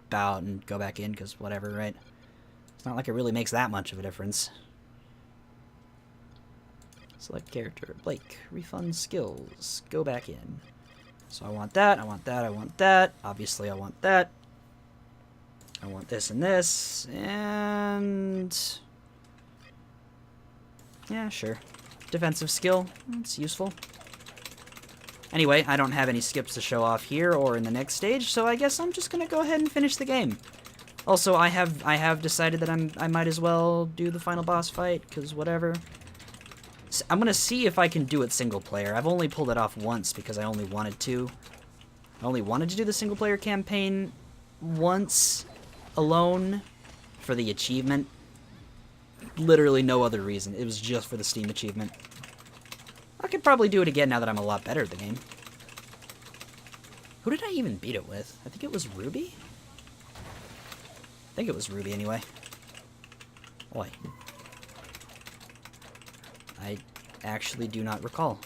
bow out and go back in, because whatever, right? It's not like it really makes that much of a difference. Select character, Blake, refund skills, go back in. So I want that, I want that, I want that. Obviously I want that. I want this and this, and... yeah, sure. Defensive skill, it's useful. Anyway, I don't have any skips to show off here or in the next stage, so I guess I'm just gonna go ahead and finish the game. Also, I have decided that I might as well do the final boss fight, because whatever. So I'm gonna see if I can do it single player. I've only pulled it off once because I only wanted to. I only wanted to do the single player campaign once alone for the achievement. Literally no other reason. It was just for the Steam achievement. I could probably do it again now that I'm a lot better at the game. Who did I even beat it with? I think it was RWBY? I think it was RWBY anyway. Oi. I actually do not recall.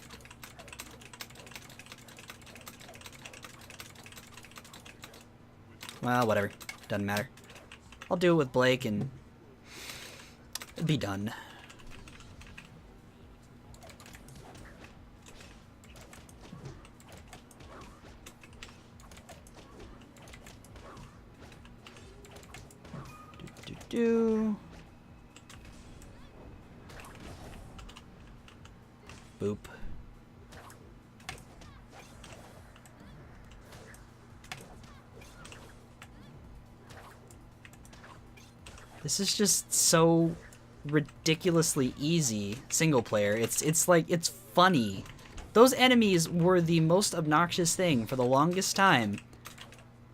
Well, whatever. Doesn't matter. I'll do it with Blake and it'll be done. Boop. This is just so ridiculously easy single player. It's like, it's funny. Those enemies were the most obnoxious thing for the longest time.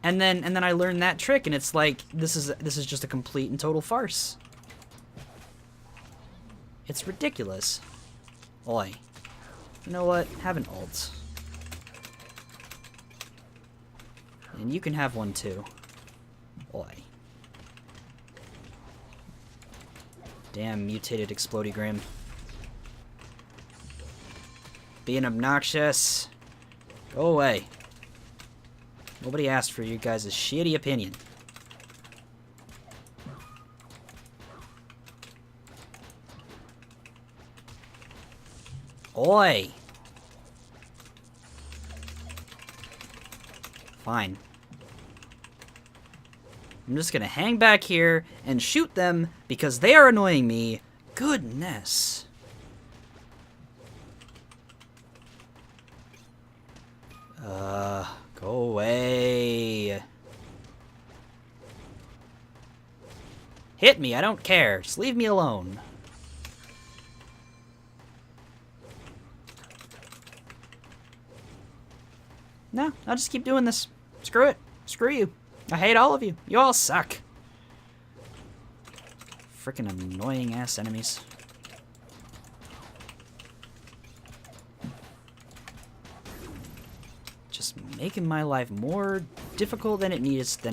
And then I learned that trick, and it's like, this is just a complete and total farce. It's ridiculous. Oi. You know what? Have an ult. And you can have one too. Oi. Damn mutated explodey Grimm. Being obnoxious. Go away. Nobody asked for you guys' shitty opinion. Oi! Fine. I'm just gonna hang back here and shoot them because they are annoying me. Goodness. Go away. Hit me, I don't care. Just leave me alone. No, I'll just keep doing this. Screw it. Screw you. I hate all of you. You all suck. Freaking annoying ass enemies. Just making my life more difficult than it needs to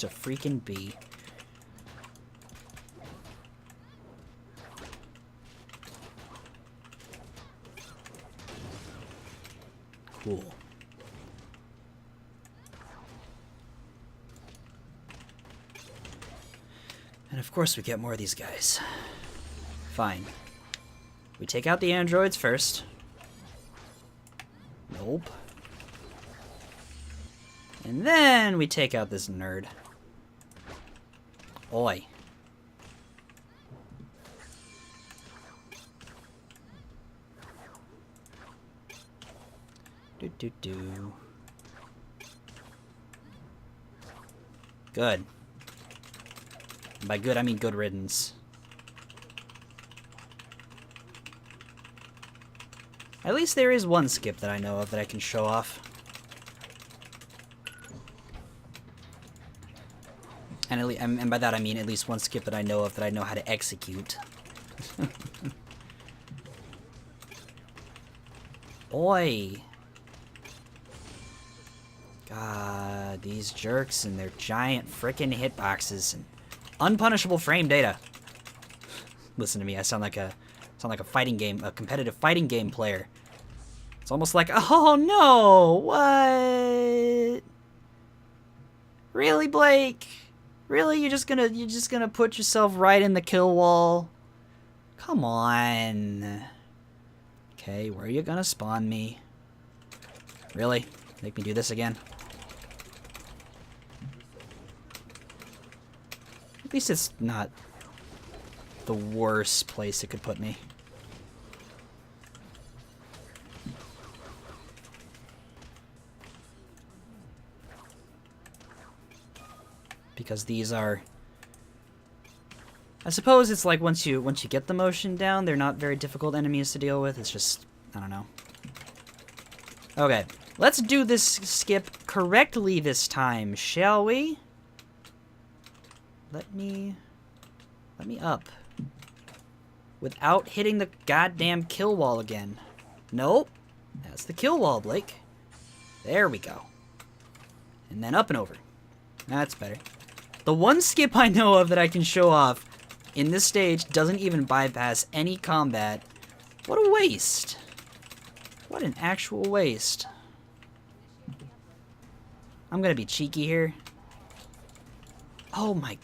freaking be. Cool. And of course we get more of these guys. Fine. We take out the androids first. Nope. And then we take out this nerd. Oi. Do. Good. And by good, I mean good riddance. At least there is one skip that I know of that I can show off. And by that I mean at least one skip that I know of that I know how to execute. Oi! God, these jerks and their giant frickin' hitboxes and unpunishable frame data. Listen to me, I sound like a fighting game, a competitive fighting game player. It's almost like, oh no, what? Really, Blake? Really, you're just gonna put yourself right in the kill wall? Come on. Okay, where are you gonna spawn me? Really? Make me do this again? At least it's not the worst place it could put me. Because these are, I suppose it's like once you get the motion down, they're not very difficult enemies to deal with. It's just, I don't know. Okay, let's do this skip correctly this time, shall we? Let me up. Without hitting the goddamn kill wall again. Nope. That's the kill wall, Blake. There we go. And then up and over. That's better. The one skip I know of that I can show off in this stage doesn't even bypass any combat. What a waste. What an actual waste. I'm gonna be cheeky here. Oh my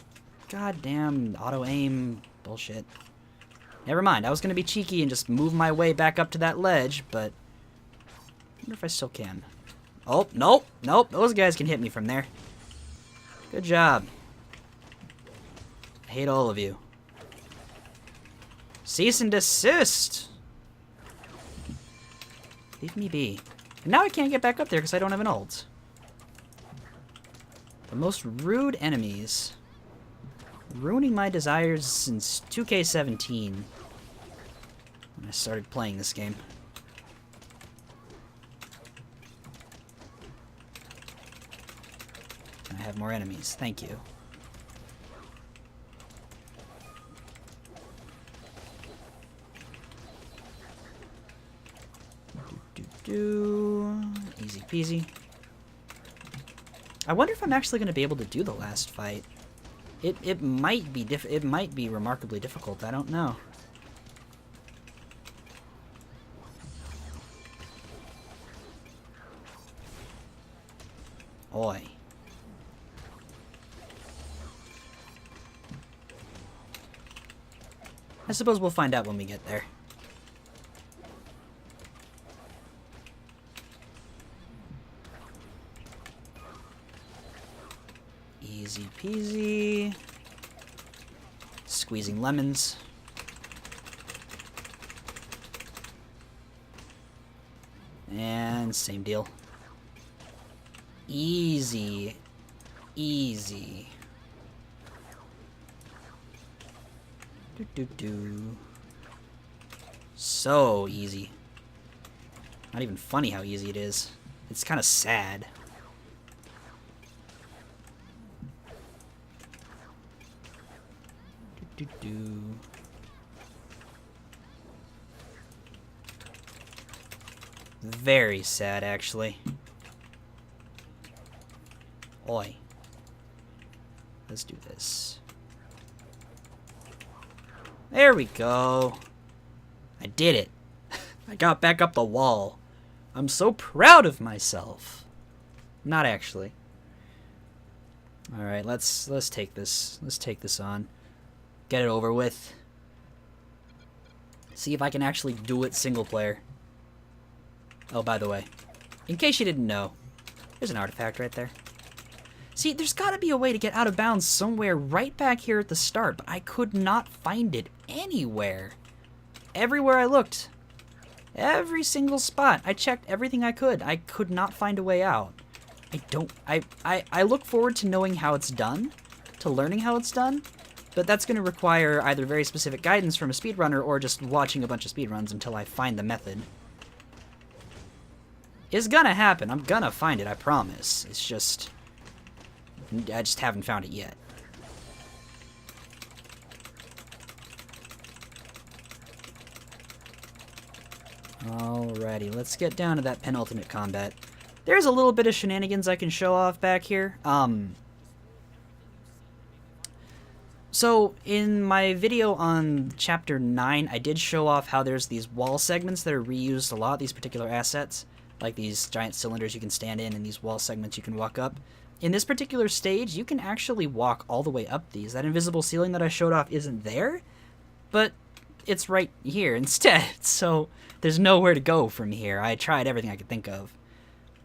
goddamn auto-aim bullshit. Never mind, I was gonna be cheeky and just move my way back up to that ledge, but I wonder if I still can. Oh, nope, nope, those guys can hit me from there. Good job. I hate all of you. Cease and desist! Leave me be. And now I can't get back up there because I don't have an ult. The most rude enemies. Ruining my desires since 2K17. When I started playing this game. I have more enemies. Thank you. Easy peasy. I wonder if I'm actually going to be able to do the last fight. It might be remarkably difficult. I don't know. Oi. I suppose we'll find out when we get there. Easy peasy. Squeezing lemons. And same deal. Easy. Easy. So easy. Not even funny how easy it is. It's kind of sad. Very sad, actually. Oi. Let's do this. There we go. I did it. I got back up the wall. I'm so proud of myself. Not actually. All right, let's take this. Let's take this on. Get it over with. See if I can actually do it single player. Oh, by the way, in case you didn't know, there's an artifact right there. See, there's got to be a way to get out of bounds somewhere right back here at the start, but I could not find it anywhere. Everywhere I looked. Every single spot. I checked everything I could not find a way out. I look forward to knowing how it's done, to learning how it's done, but that's going to require either very specific guidance from a speedrunner or just watching a bunch of speedruns until I find the method. It's gonna happen. I'm gonna find it, I promise. It's just... I just haven't found it yet. Alrighty, let's get down to that penultimate combat. There's a little bit of shenanigans I can show off back here. So, in my video on Chapter 9, I did show off how there's these wall segments that are reused a lot, these particular assets. Like these giant cylinders you can stand in and these wall segments you can walk up. In this particular stage, you can actually walk all the way up these. That invisible ceiling that I showed off isn't there, but it's right here instead. So there's nowhere to go from here. I tried everything I could think of.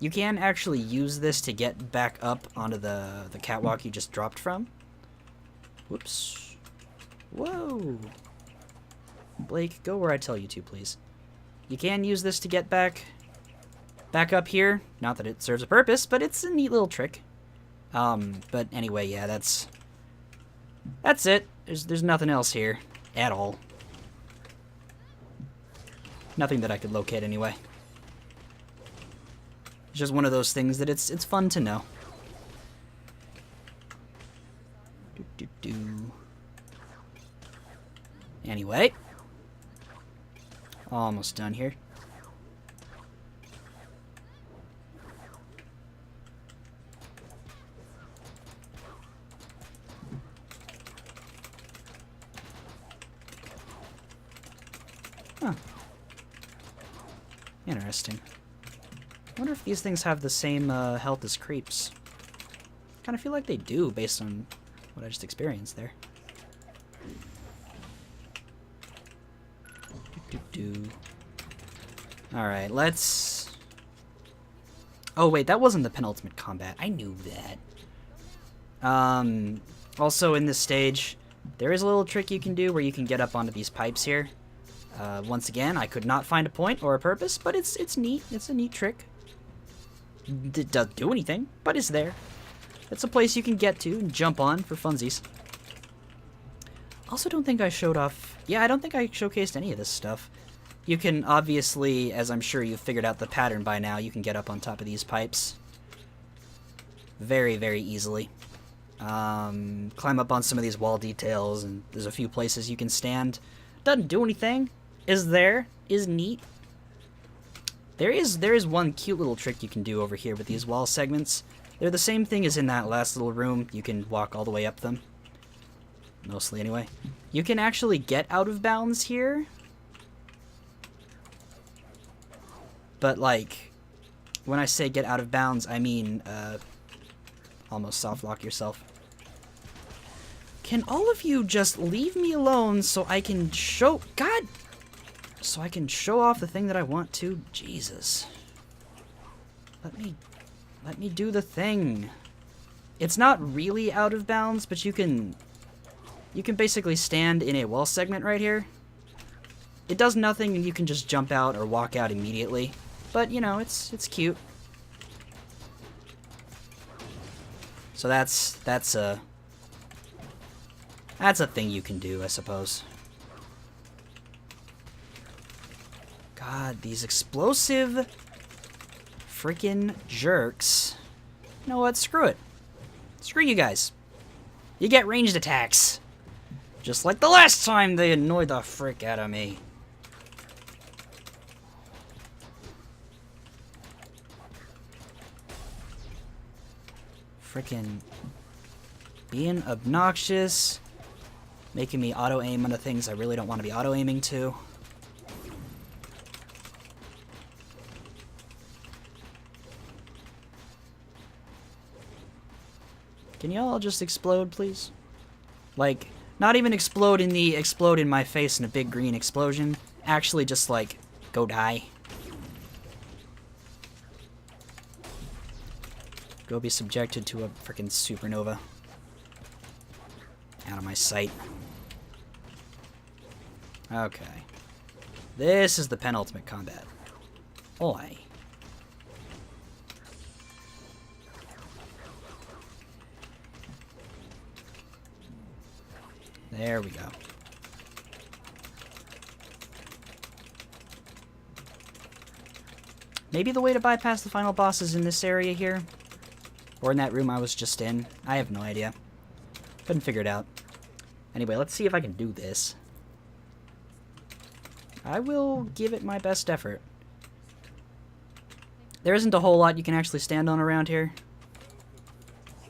You can actually use this to get back up onto the catwalk you just dropped from. Whoops. Whoa. Blake, go where I tell you to, please. You can use this to get back up here. Not that it serves a purpose, but it's a neat little trick. But anyway, yeah, that's it. There's nothing else here at all. Nothing that I could locate anyway. It's just one of those things that it's fun to know. Anyway, almost done here. Huh. Interesting. I wonder if these things have the same health as creeps. Kind of feel like they do, based on what I just experienced there. Alright, let's... Oh, wait, that wasn't the penultimate combat. I knew that. Also, in this stage, there is a little trick you can do where you can get up onto these pipes here. Once again, I could not find a point or a purpose, but it's neat. It's a neat trick. It doesn't do anything, but it's there. It's a place you can get to and jump on for funsies. Also, don't think I showed off... Yeah, I don't think I showcased any of this stuff. You can, obviously, as I'm sure you've figured out the pattern by now, you can get up on top of these pipes. Very, very easily. Climb up on some of these wall details, and there's a few places you can stand. Doesn't do anything. Is there. Is neat. There is one cute little trick you can do over here with these wall segments. They're the same thing as in that last little room. You can walk all the way up them. Mostly, anyway. You can actually get out of bounds here. But, like, when I say get out of bounds, I mean, almost soft lock yourself. Can all of you just leave me alone so I can show... God! So I can show off the thing that I want to? Jesus. Let me do the thing. It's not really out of bounds, but you can basically stand in a wall segment right here. It does nothing, and you can just jump out or walk out immediately. But, you know, it's cute. So that's a thing you can do, I suppose. God, these explosive freaking jerks. You know what? Screw it. Screw you guys. You get ranged attacks. Just like the last time they annoyed the frick out of me. Frickin' being obnoxious. Making me auto-aim onto things I really don't want to be auto-aiming to. Can y'all just explode, please? Like, not even explode in my face in a big green explosion. Actually just, like, go die. Go be subjected to a frickin' supernova. Out of my sight. Okay. This is the penultimate combat. Oi. There we go. Maybe the way to bypass the final boss is in this area here? Or in that room I was just in? I have no idea. Couldn't figure it out. Anyway, let's see if I can do this. I will give it my best effort. There isn't a whole lot you can actually stand on around here.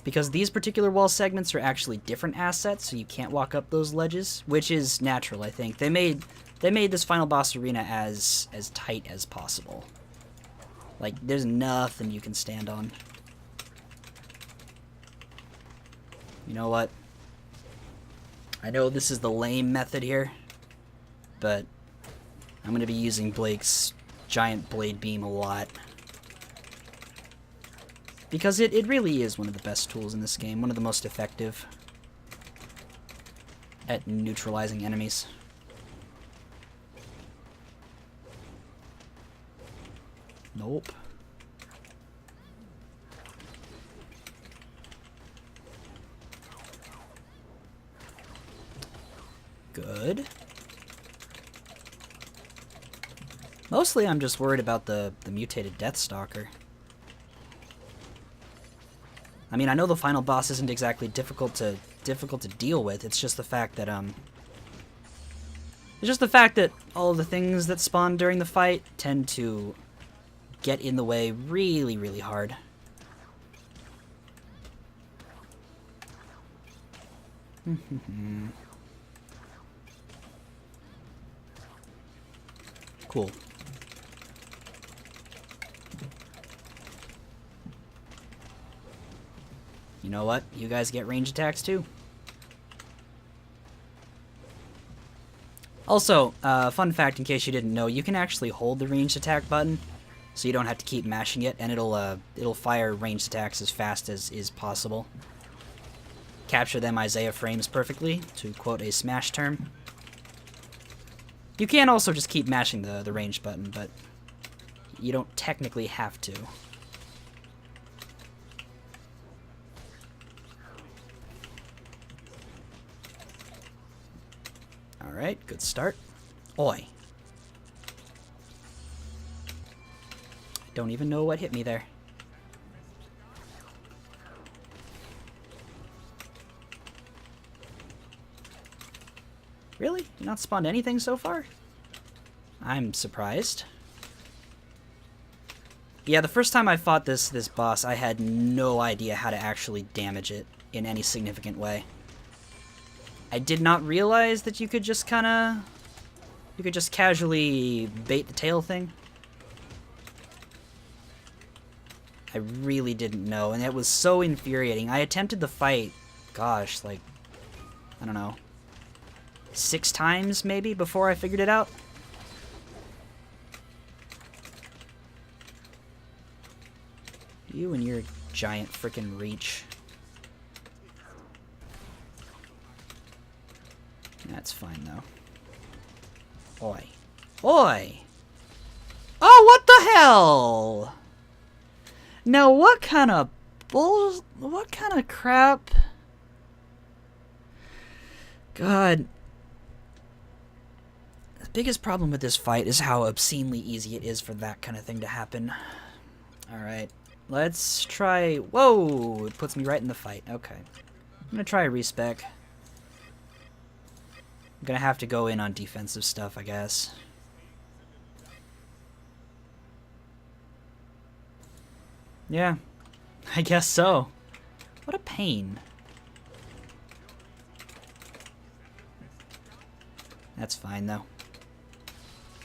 Because these particular wall segments are actually different assets, so you can't walk up those ledges, which is natural, I think. They made this final boss arena as tight as possible. Like, there's nothing you can stand on. You know what? I know this is the lame method here, but I'm going to be using Blake's giant blade beam a lot. Because it really is one of the best tools in this game, one of the most effective at neutralizing enemies. Nope. Good. Mostly I'm just worried about the mutated Deathstalker. I mean, I know the final boss isn't exactly difficult to deal with. It's just the fact that all of the things that spawn during the fight tend to get in the way really, really hard. Cool. You know what? You guys get range attacks too. Also, fun fact in case you didn't know, you can actually hold the ranged attack button, so you don't have to keep mashing it, and it'll fire ranged attacks as fast as is possible. Capture them Isaiah frames perfectly, to quote a Smash term. You can also just keep mashing the range button, but you don't technically have to. Alright, good start. Oi. Don't even know what hit me there. Really? You not spawned anything so far? I'm surprised. Yeah, the first time I fought this boss, I had no idea how to actually damage it in any significant way. I did not realize that you could just kinda... You could just casually bait the tail thing. I really didn't know, and it was so infuriating. I attempted the fight, gosh, like, I don't know, 6 times maybe before I figured it out. You and your giant frickin' reach. That's fine, though. Oi. Oi! Oh, what the hell? Now, what kind of what kind of crap? God. The biggest problem with this fight is how obscenely easy it is for that kind of thing to happen. Alright. Let's try... Whoa! It puts me right in the fight. Okay. I'm gonna try a respec. I'm gonna have to go in on defensive stuff, I guess. Yeah, I guess so. What a pain. That's fine, though.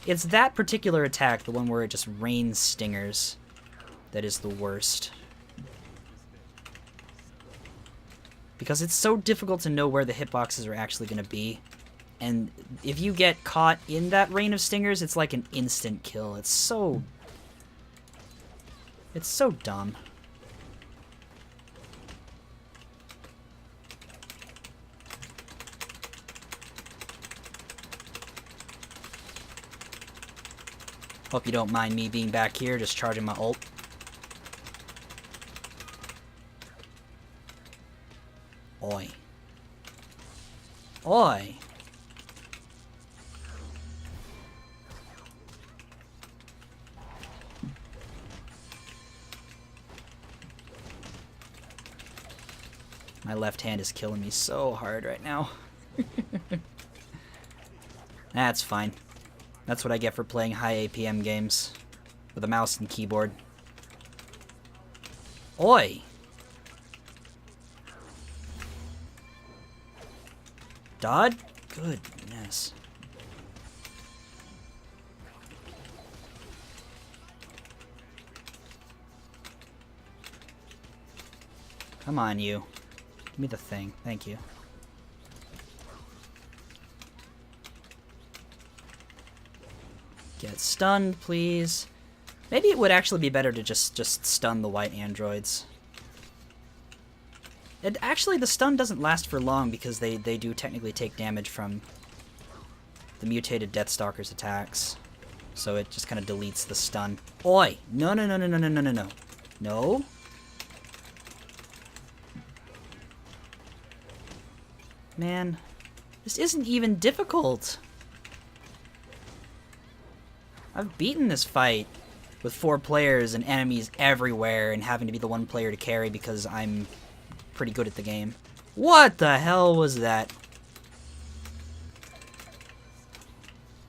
It's that particular attack, the one where it just rains stingers, that is the worst. Because it's so difficult to know where the hitboxes are actually going to be. And if you get caught in that rain of stingers, it's like an instant kill. It's so dumb. Hope you don't mind me being back here, just charging my ult. Oi. Oi. My left hand is killing me so hard right now. That's fine. That's what I get for playing high APM games with a mouse and keyboard. Oi! Dodd? Goodness. Come on, you. Give me the thing. Thank you. Get stunned, please. Maybe it would actually be better to just stun the white androids. Actually, the stun doesn't last for long because they do technically take damage from the mutated Deathstalker's attacks. So it just kind of deletes the stun. Oi! No, no, no, no, no, no, no, no, no. No? Man, this isn't even difficult. I've beaten this fight with 4 players and enemies everywhere and having to be the one player to carry because I'm pretty good at the game. What the hell was that?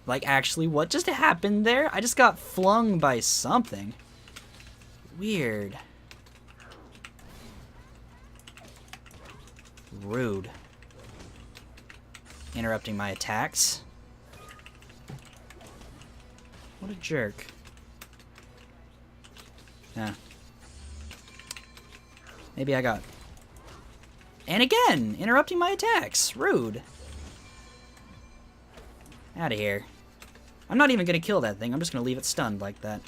Like, actually, what just happened there? I just got flung by something. Weird. Rude. Interrupting my attacks. What a jerk. Yeah. Maybe I got... And again! Interrupting my attacks! Rude. Out of here. I'm not even gonna kill that thing. I'm just gonna leave it stunned like that.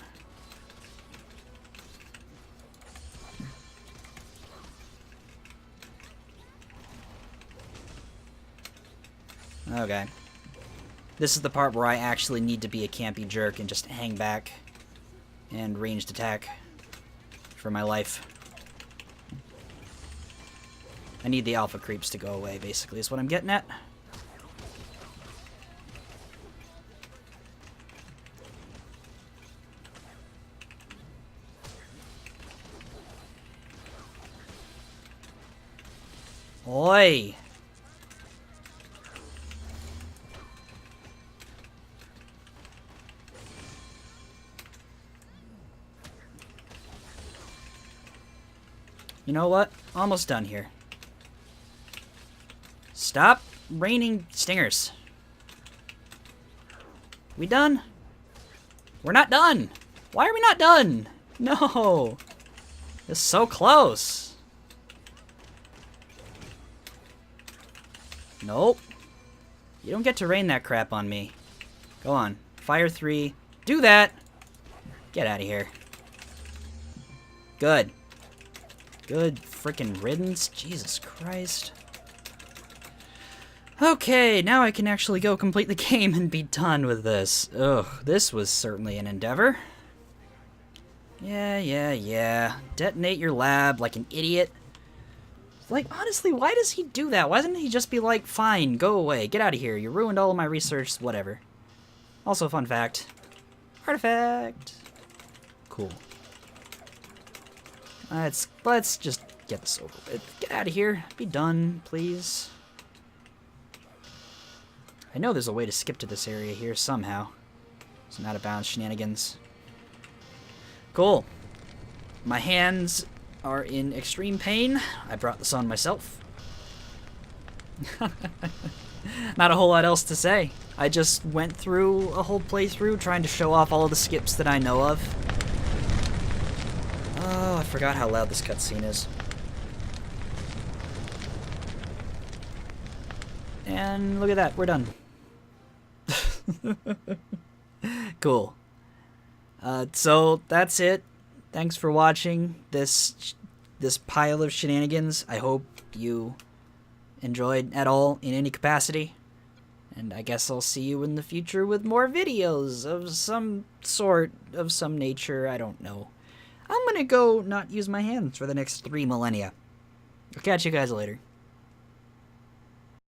Okay. This is the part where I actually need to be a campy jerk and just hang back and ranged attack for my life. I need the alpha creeps to go away, basically, is what I'm getting at. Oi! You know what? Almost done here. Stop raining stingers. We done? We're not done! Why are we not done? No! It's so close. Nope. You don't get to rain that crap on me. Go on. Fire 3. Do that! Get out of here. Good. Good frickin' riddance. Jesus Christ. Okay, now I can actually go complete the game and be done with this. Ugh, this was certainly an endeavor. Yeah. Detonate your lab like an idiot. Like, honestly, why does he do that? Why doesn't he just be like, fine, go away, get out of here, you ruined all of my research, whatever. Also, fun fact. Artifact. Cool. Let's just get this over with. Get out of here. Be done, please. I know there's a way to skip to this area here somehow. Some out-of-bounds shenanigans. Cool. My hands are in extreme pain. I brought this on myself. Not a whole lot else to say. I just went through a whole playthrough trying to show off all of the skips that I know of. Oh, I forgot how loud this cutscene is. And look at that, we're done. Cool. So that's it. Thanks for watching this pile of shenanigans. I hope you enjoyed at all in any capacity. And I guess I'll see you in the future with more videos of some sort, of some nature, I don't know. I'm gonna go not use my hands for the next 3 millennia. I'll catch you guys later.